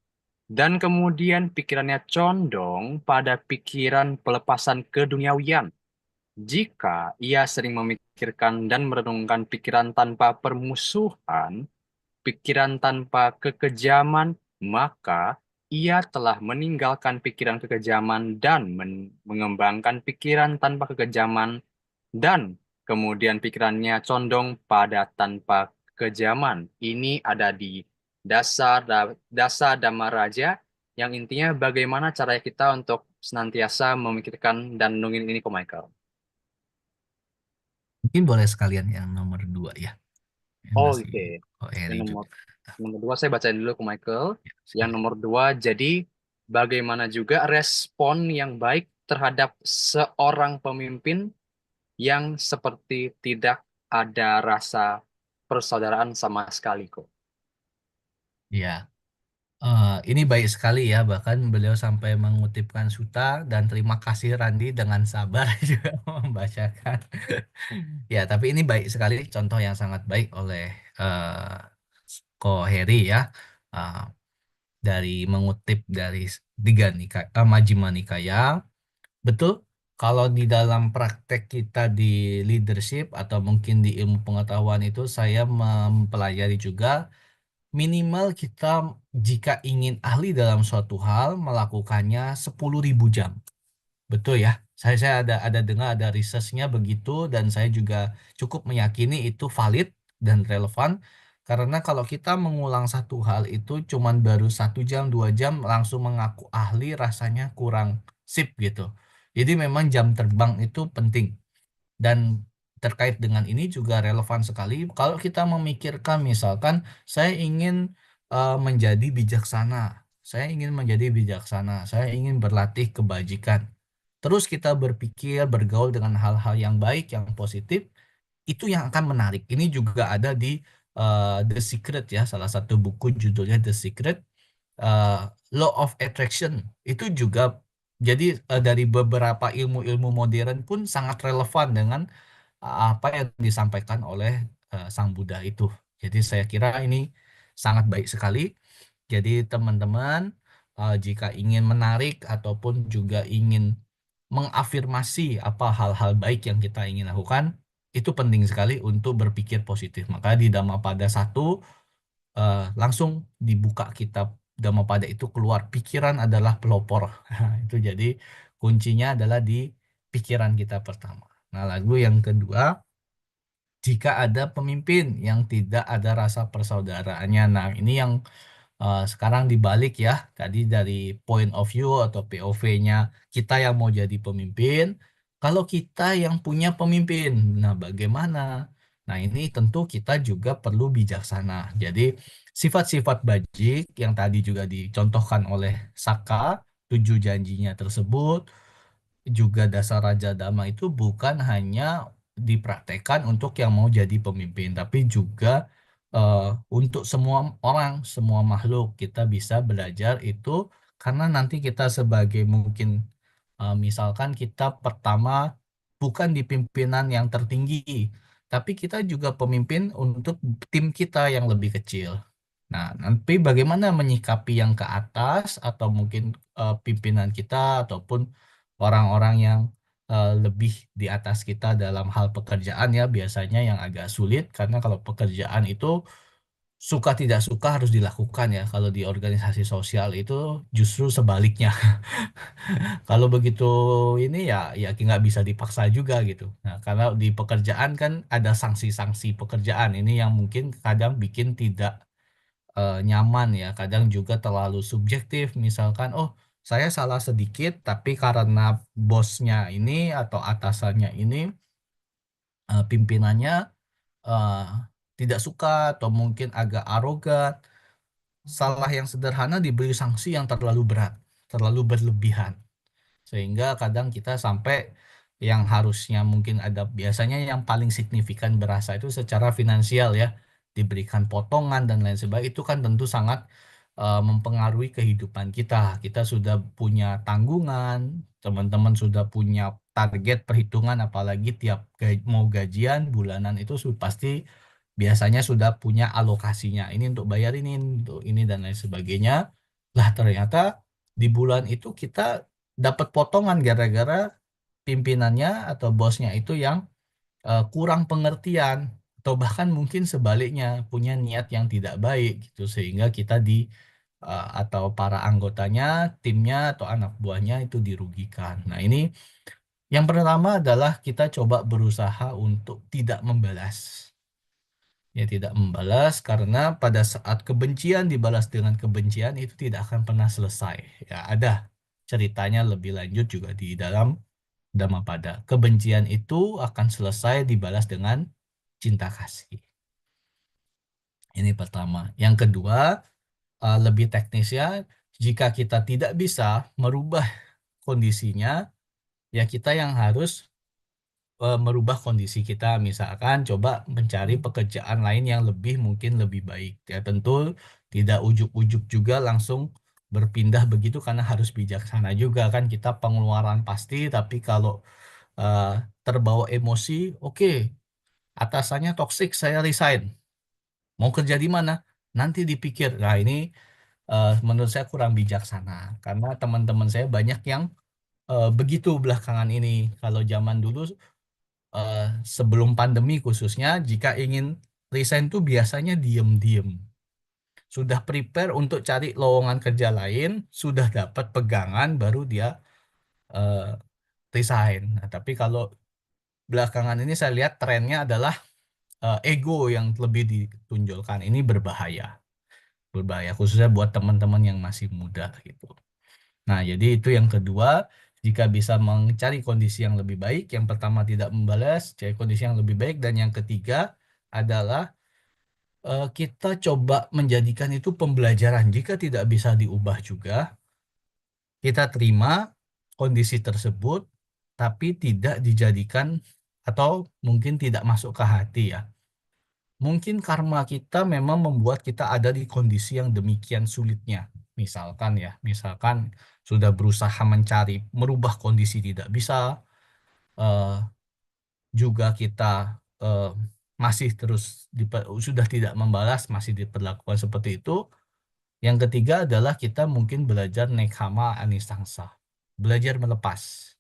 Dan kemudian pikirannya condong pada pikiran pelepasan keduniawian. Jika ia sering memikirkan dan merenungkan pikiran tanpa permusuhan, pikiran tanpa kekejaman, maka ia telah meninggalkan pikiran kekejaman dan mengembangkan pikiran tanpa kekejaman, dan kemudian pikirannya condong pada tanpa kekejaman. Ini ada di dasar Dhamma Raja, yang intinya bagaimana cara kita untuk senantiasa memikirkan dan nungin ini ke Michael. Mungkin boleh sekalian yang nomor 2 ya. Yang Oh, masih oke. kok Heri Yang juga. nomor dua saya bacain dulu ke Michael. Ya, Yang sekalian. nomor dua, jadi bagaimana juga respon yang baik terhadap seorang pemimpin yang seperti tidak ada rasa persaudaraan sama sekali kok. Ya, ini baik sekali ya. Bahkan beliau sampai mengutipkan suta dan terima kasih Randi dengan sabar juga membacakan. Ya, tapi ini baik sekali. Contoh yang sangat baik oleh Ko Heri ya. Eh, dari mengutip dari tiga Majjhima Nikaya. Betul, kalau di dalam praktek kita di leadership atau mungkin di ilmu pengetahuan itu saya mempelajari juga minimal kita jika ingin ahli dalam suatu hal melakukannya 10.000 jam. Betul ya. Saya ada dengar ada researchnya begitu dan saya juga cukup meyakini itu valid dan relevan karena kalau kita mengulang satu hal itu cuman baru 1 jam 2 jam langsung mengaku ahli rasanya kurang sip gitu. Jadi memang jam terbang itu penting dan terkait dengan ini juga relevan sekali kalau kita memikirkan misalkan saya ingin menjadi bijaksana, saya ingin berlatih kebajikan. Terus kita berpikir, bergaul dengan hal-hal yang baik, yang positif, itu yang akan menarik. Ini juga ada di The Secret ya, salah satu buku judulnya The Secret. eh, Law of Attraction itu juga jadi dari beberapa ilmu-ilmu modern pun sangat relevan dengan apa yang disampaikan oleh Sang Buddha itu. Jadi saya kira ini sangat baik sekali. Jadi teman-teman jika ingin menarik ataupun juga ingin mengafirmasi apa hal-hal baik yang kita ingin lakukan, itu penting sekali untuk berpikir positif. Maka di Dhammapada 1 langsung dibuka kitab Dhammapada itu keluar pikiran adalah pelopor. Itu jadi kuncinya adalah di pikiran kita pertama. Nah, lagu yang kedua, jika ada pemimpin yang tidak ada rasa persaudaraannya. Nah, ini yang sekarang dibalik ya. Tadi dari point of view atau POV-nya kita yang mau jadi pemimpin. Kalau kita yang punya pemimpin, nah bagaimana? Nah, ini tentu kita juga perlu bijaksana. Jadi, sifat-sifat bajik yang tadi juga dicontohkan oleh Saka, 7 janjinya tersebut, juga dasar Raja Dhamma itu bukan hanya dipraktekkan untuk yang mau jadi pemimpin, tapi juga eh, untuk semua orang, semua makhluk kita bisa belajar itu karena nanti kita sebagai mungkin misalkan kita pertama bukan di pimpinan yang tertinggi, tapi kita juga pemimpin untuk tim kita yang lebih kecil. Nah, nanti bagaimana menyikapi yang ke atas atau mungkin pimpinan kita ataupun orang-orang yang lebih di atas kita dalam hal pekerjaan ya biasanya yang agak sulit karena kalau pekerjaan itu suka tidak suka harus dilakukan ya. Kalau di organisasi sosial itu justru sebaliknya. Kalau begitu ini ya nggak bisa dipaksa juga gitu. Nah, karena di pekerjaan kan ada sanksi-sanksi pekerjaan ini yang mungkin kadang bikin tidak nyaman ya. Kadang juga terlalu subjektif. Misalkan, oh saya salah sedikit, tapi karena bosnya ini atau atasannya ini, pimpinannya eh, tidak suka atau mungkin agak arogan, salah yang sederhana diberi sanksi yang terlalu berat, terlalu berlebihan. Sehingga kadang kita sampai yang harusnya mungkin ada biasanya yang paling signifikan berasa itu secara finansial ya, diberikan potongan dan lain sebagainya itu kan tentu sangat mempengaruhi kehidupan kita. Kita sudah punya tanggungan, teman-teman sudah punya target perhitungan, apalagi tiap mau gajian bulanan itu pasti biasanya sudah punya alokasinya. Ini untuk bayar ini, untuk ini dan lain sebagainya. Lah ternyata di bulan itu kita dapat potongan gara-gara pimpinannya atau bosnya itu yang kurang pengertian atau bahkan mungkin sebaliknya punya niat yang tidak baik gitu sehingga kita atau para anggotanya, timnya atau anak buahnya itu dirugikan. Nah, ini yang pertama adalah kita coba berusaha untuk tidak membalas. Ya, tidak membalas karena pada saat kebencian dibalas dengan kebencian itu tidak akan pernah selesai. Ya, ada ceritanya lebih lanjut juga di dalam Dhammapada. Kebencian itu akan selesai dibalas dengan cinta kasih. Ini pertama. Yang kedua, lebih teknis ya, jika kita tidak bisa merubah kondisinya, ya kita yang harus merubah kondisi kita. Misalkan coba mencari pekerjaan lain yang lebih mungkin lebih baik. Ya tentu tidak ujuk-ujuk juga langsung berpindah begitu karena harus bijaksana juga kan kita pengeluaran pasti, tapi kalau eh, terbawa emosi, oke, atasannya toksik, saya resign. Mau kerja di mana? Nanti dipikir. Nah, ini menurut saya kurang bijaksana karena teman-teman saya banyak yang begitu belakangan ini. Kalau zaman dulu eh, sebelum pandemi khususnya, jika ingin resign tuh biasanya diem-diem. Sudah prepare untuk cari lowongan kerja lain, sudah dapat pegangan, baru dia eh, resign. Nah, tapi kalau belakangan ini saya lihat trennya adalah ego yang lebih ditunjukkan. Ini berbahaya, berbahaya khususnya buat teman-teman yang masih muda gitu. Nah, jadi itu yang kedua, jika bisa mencari kondisi yang lebih baik, yang pertama tidak membalas, cari kondisi yang lebih baik, dan yang ketiga adalah kita coba menjadikan itu pembelajaran. Jika tidak bisa diubah juga, kita terima kondisi tersebut, tapi tidak dijadikan atau mungkin tidak masuk ke hati ya. Mungkin karma kita memang membuat kita ada di kondisi yang demikian sulitnya. Misalkan ya, misalkan sudah berusaha mencari, merubah kondisi tidak bisa, eh, juga kita eh, masih terus sudah tidak membalas, masih diperlakukan seperti itu. Yang ketiga adalah kita mungkin belajar nekama anisangsa, belajar melepas.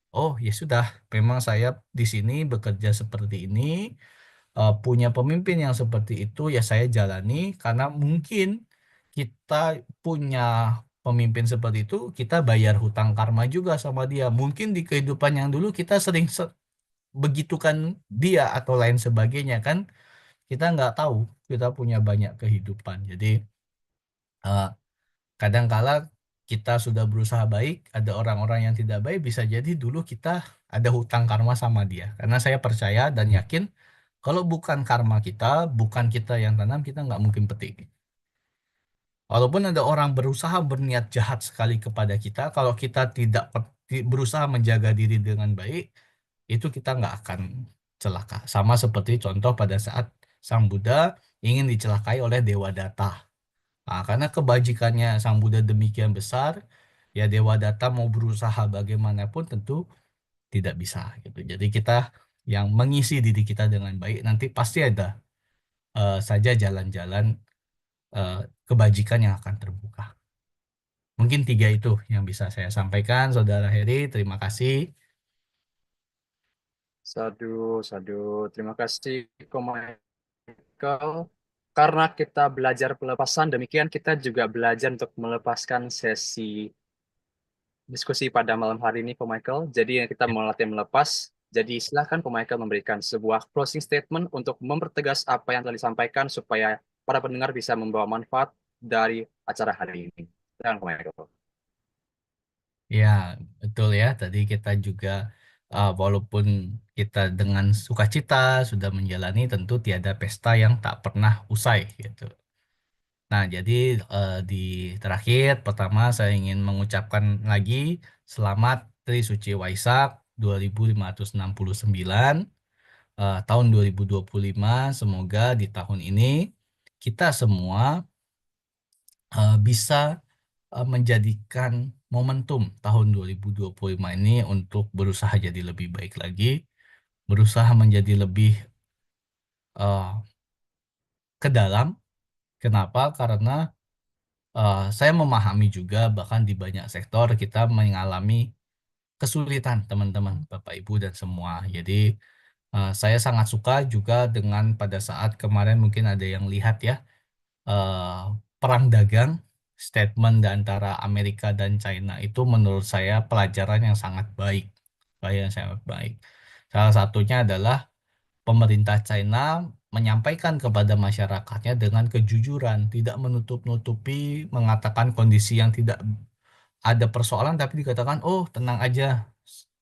Oh ya sudah, memang saya di sini bekerja seperti ini, punya pemimpin yang seperti itu ya saya jalani karena mungkin kita punya pemimpin seperti itu kita bayar hutang karma juga sama dia mungkin di kehidupan yang dulu kita sering begitukan dia atau lain sebagainya kan kita nggak tahu kita punya banyak kehidupan jadi eh, kadangkala kita sudah berusaha baik ada orang-orang yang tidak baik bisa jadi dulu kita ada hutang karma sama dia karena saya percaya dan yakin Kalau bukan karma kita, bukan kita yang tanam, kita nggak mungkin petik. Walaupun ada orang berusaha berniat jahat sekali kepada kita, kalau kita tidak berusaha menjaga diri dengan baik, itu kita nggak akan celaka. Sama seperti contoh pada saat Sang Buddha ingin dicelakai oleh Dewa Data. Nah, karena kebajikannya Sang Buddha demikian besar, ya Dewa Data mau berusaha bagaimanapun tentu tidak bisa gitu. Jadi kita yang mengisi diri kita dengan baik, nanti pasti ada saja jalan-jalan eh, kebajikan yang akan terbuka. Mungkin tiga itu yang bisa saya sampaikan, Saudara Heri. Terima kasih. Sadu, sadu. Terima kasih, Ko Michael. Karena kita belajar pelepasan, demikian kita juga belajar untuk melepaskan sesi diskusi pada malam hari ini, Ko Michael. Jadi kita Ya. melatih melepas. Jadi silahkan Ko Michael memberikan sebuah closing statement untuk mempertegas apa yang telah disampaikan supaya para pendengar bisa membawa manfaat dari acara hari ini. Silahkan Ko Michael. Ya, betul ya. Tadi kita juga, walaupun kita dengan sukacita sudah menjalani, tentu tiada pesta yang tak pernah usai gitu. Nah, jadi di terakhir, pertama saya ingin mengucapkan lagi selamat Trisuci Waisak 2569, tahun 2025. Semoga di tahun ini kita semua bisa menjadikan momentum tahun 2025 ini untuk berusaha jadi lebih baik lagi, berusaha menjadi lebih eh, ke dalam. Kenapa? Karena saya memahami juga bahkan di banyak sektor kita mengalami kesulitan teman-teman, Bapak Ibu dan semua. Jadi saya sangat suka juga dengan pada saat kemarin mungkin ada yang lihat ya, eh, perang dagang, statement di antara Amerika dan China itu menurut saya pelajaran yang sangat baik. Pelajaran yang sangat baik. Salah satunya adalah pemerintah China menyampaikan kepada masyarakatnya dengan kejujuran, tidak menutup-nutupi, mengatakan kondisi yang tidak ada persoalan, tapi dikatakan, oh tenang aja,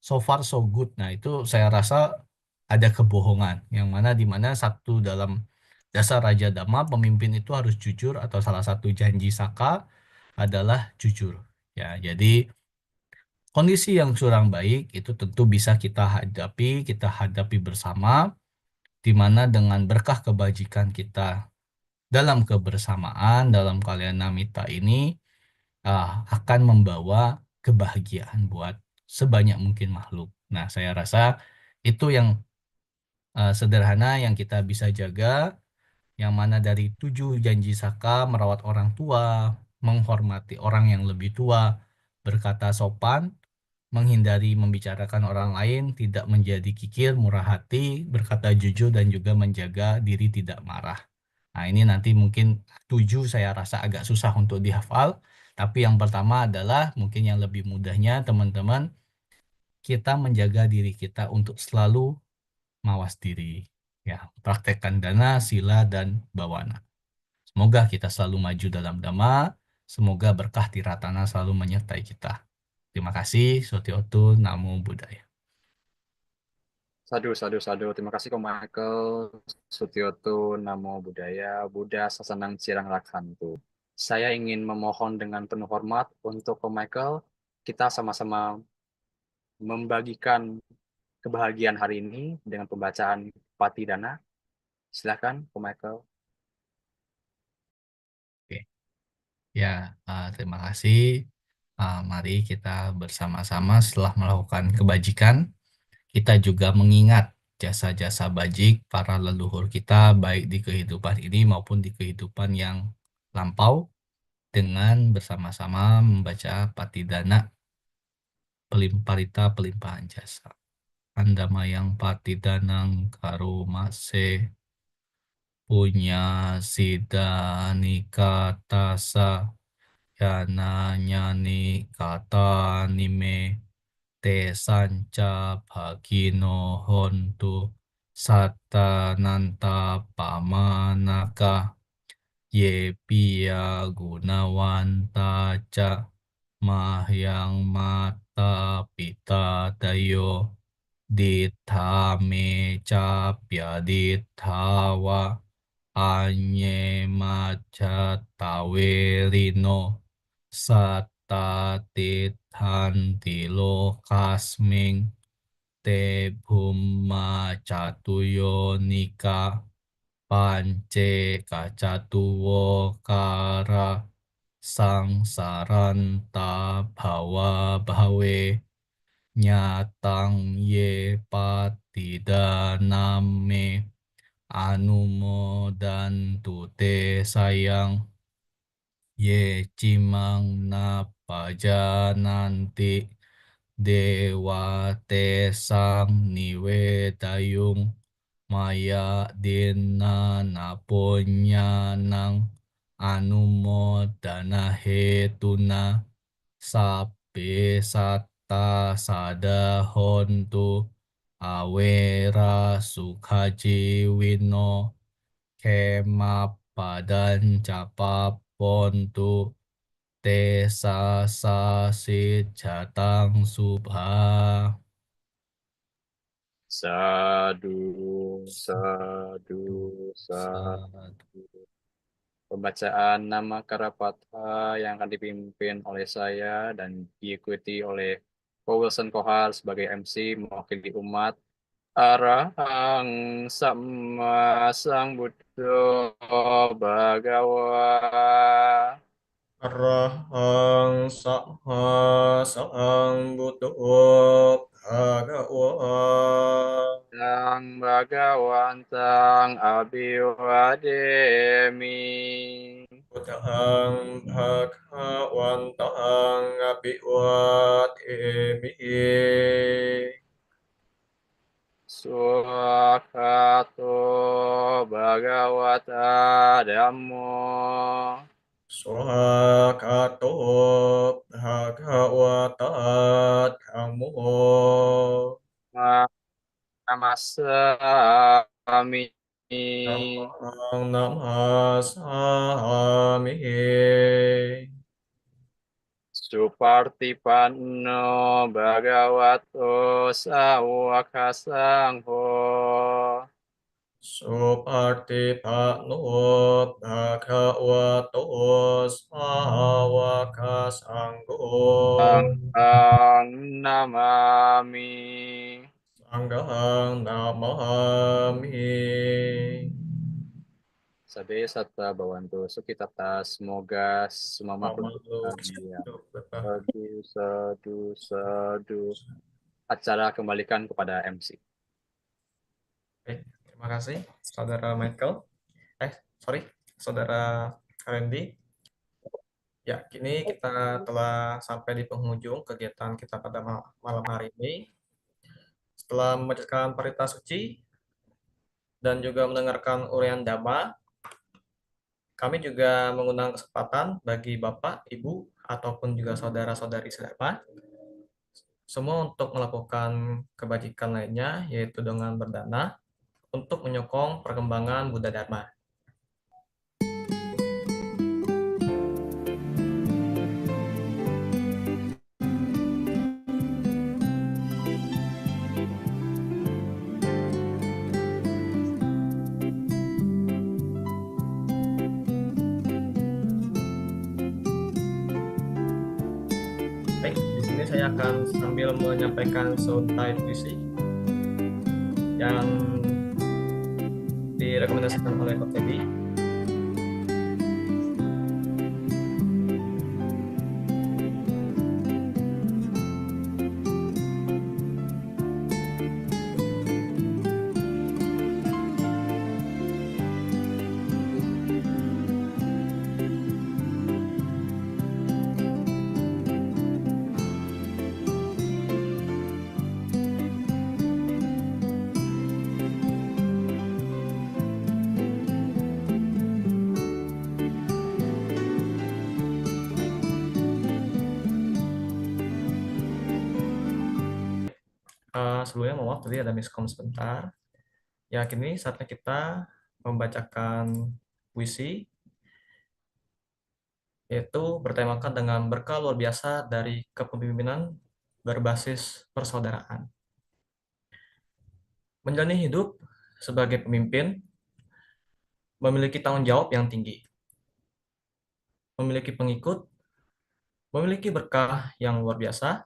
so far so good. Nah itu saya rasa ada kebohongan, yang mana di mana satu dalam dasar Raja Dhamma, pemimpin itu harus jujur atau salah satu janji Saka adalah jujur. Ya, jadi kondisi yang kurang baik itu tentu bisa kita hadapi bersama, di mana dengan berkah kebajikan kita dalam kebersamaan, dalam Kalyanamita ini akan membawa kebahagiaan buat sebanyak mungkin makhluk. Nah, saya rasa itu yang sederhana yang kita bisa jaga, yang mana dari 7 janji Saka merawat orang tua, menghormati orang yang lebih tua, berkata sopan, menghindari membicarakan orang lain, tidak menjadi kikir, murah hati, berkata jujur, dan juga menjaga diri tidak marah. Nah, ini nanti mungkin 7 saya rasa agak susah untuk dihafal, tapi yang pertama adalah mungkin yang lebih mudahnya teman-teman, kita menjaga diri kita untuk selalu mawas diri. Ya, praktekkan dana, sila, dan bawana. Semoga kita selalu maju dalam dhamma, semoga berkah tiratana selalu menyertai kita. Terima kasih, Sotiotu, Namo Buddhaya. Sadu, sadu, sadu. Terima kasih, Ko Michael. Sutioto, Namo Buddhaya, Buddha Sasanang Cirang Rakhantu. Saya ingin memohon dengan penuh hormat untuk Ko Michael, kita sama-sama membagikan kebahagiaan hari ini dengan pembacaan Patidana. Silakan, Ko Michael. Oke. Ya, terima kasih. Mari kita bersama-sama setelah melakukan kebajikan, kita juga mengingat jasa-jasa bajik para leluhur kita baik di kehidupan ini maupun di kehidupan yang lampau dengan bersama-sama membaca Patidana Parita Pelimpahan Jasa. Andamayang Patidanang Karumase punya sida nikatasa yana nyani kata nime te sanca bhagino hontu satta nanta pamanaka ye pia gunawanta ca mahyang mata pita dayo dittha me capya ditthawa anye macattawerino satta titthanti lokasming te bhumma catuyonika pance kacatuwo kara sangsaranta bhawa bhawe nyatang ye patidaname anumodantu te sayang ye cimang napajananti dewa te sang niwedayung maya dina naponyanang anumodana hetuna sape satta sadahontu awera sukhajiwino kemapadan capapontu te sasi jatang subha. Sadu, sadu, Sadu. sadu. Pembacaan nama Karapatha yang akan dipimpin oleh saya dan diikuti oleh Ko Wilson Kohar sebagai MC mewakili umat. Arahang Sama Sambuddho Bhagawa. Arahang Sama Sambuddho Bhagawa. Yang Bhagawantang Abhiwademi. Buddhang Bhagawantang Abhiwademi. Swakato Bhagavata Dhammo. Swakato Bhagawata Dhammo. Namasami. Dhammang Namasami. Supartipanno Bhagavato Sawaka Sangho. Supartipanno Bhagavato Sawaka Sangho. Sanghang Namami. Sanghang Namami. Sabe Satta Bhavantu Sukhitata. Semoga semua makhluk bahagia. Sadu, sadu, sadu. Acara kembalikan kepada MC. Baik, terima kasih Saudara Michael. Saudara Randy. Ya, kini kita telah sampai di penghujung kegiatan kita pada malam hari ini. Setelah membacakan parita suci dan juga mendengarkan uraian Dhamma, kami juga mengundang kesempatan bagi Bapak, Ibu, ataupun juga saudara-saudari sedharma semua untuk melakukan kebajikan lainnya, yaitu dengan berdana untuk menyokong perkembangan Buddha Dharma. Baik, di sini saya akan sambil menyampaikan seuntai puisi yang direkomendasikan oleh Kak Teddy. Sebelumnya mohon maaf tadi ada miskom sebentar. Ya, kini saatnya kita membacakan puisi, yaitu bertemakan dengan berkah luar biasa dari kepemimpinan berbasis persaudaraan. Menjalani hidup sebagai pemimpin memiliki tanggung jawab yang tinggi, memiliki pengikut, memiliki berkah yang luar biasa,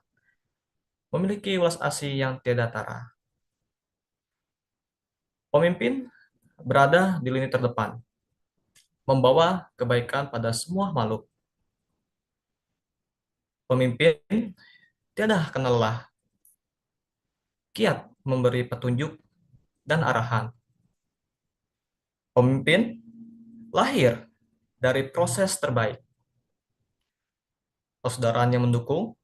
memiliki welas asih yang tiada tara. Pemimpin berada di lini terdepan, membawa kebaikan pada semua makhluk. Pemimpin tiada kenal lelah, giat memberi petunjuk dan arahan. Pemimpin lahir dari proses terbaik. Persaudaraan yang mendukung,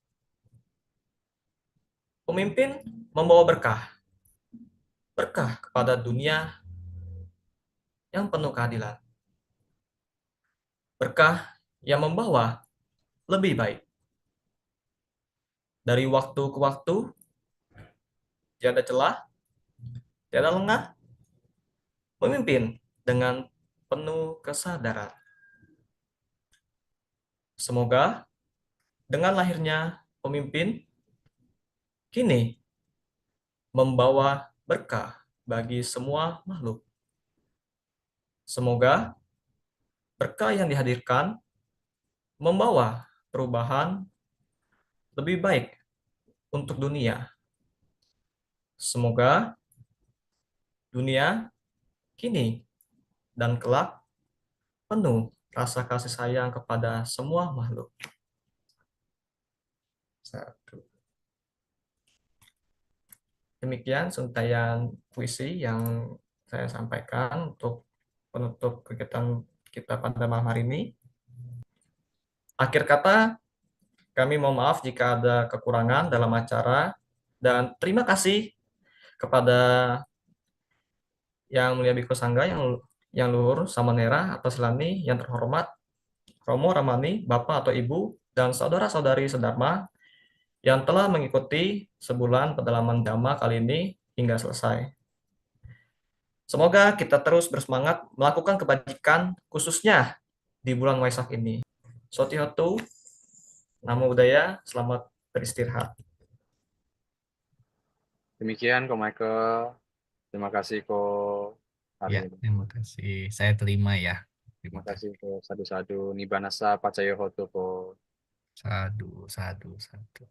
pemimpin membawa berkah. Berkah kepada dunia yang penuh keadilan. Berkah yang membawa lebih baik. Dari waktu ke waktu, tiada celah, tiada lengah, memimpin dengan penuh kesadaran. Semoga dengan lahirnya pemimpin, kini membawa berkah bagi semua makhluk. Semoga berkah yang dihadirkan membawa perubahan lebih baik untuk dunia. Semoga dunia kini dan kelak penuh rasa kasih sayang kepada semua makhluk. Satu. Demikian suntayan puisi yang saya sampaikan untuk penutup kegiatan kita pada malam hari ini. Akhir kata, kami mohon maaf jika ada kekurangan dalam acara dan terima kasih kepada Yang Mulia Biksu Sangga, yang Luhur Samanera atau Silani, yang terhormat Romo Ramani, Bapak atau Ibu, dan saudara-saudari sedharma yang telah mengikuti sebulan pedalaman Dhamma kali ini hingga selesai. Semoga kita terus bersemangat melakukan kebajikan khususnya di bulan Waisak ini. Sotihotu, Namo Buddhaya, selamat beristirahat. Demikian Ko Michael. Terima kasih Ko Ya, hari ini. terima kasih. Saya terima ya. Terima kasih Ko sadu-sadu Nibanasa Pacayo Hoto Ko. Sadu, sadu, sadu.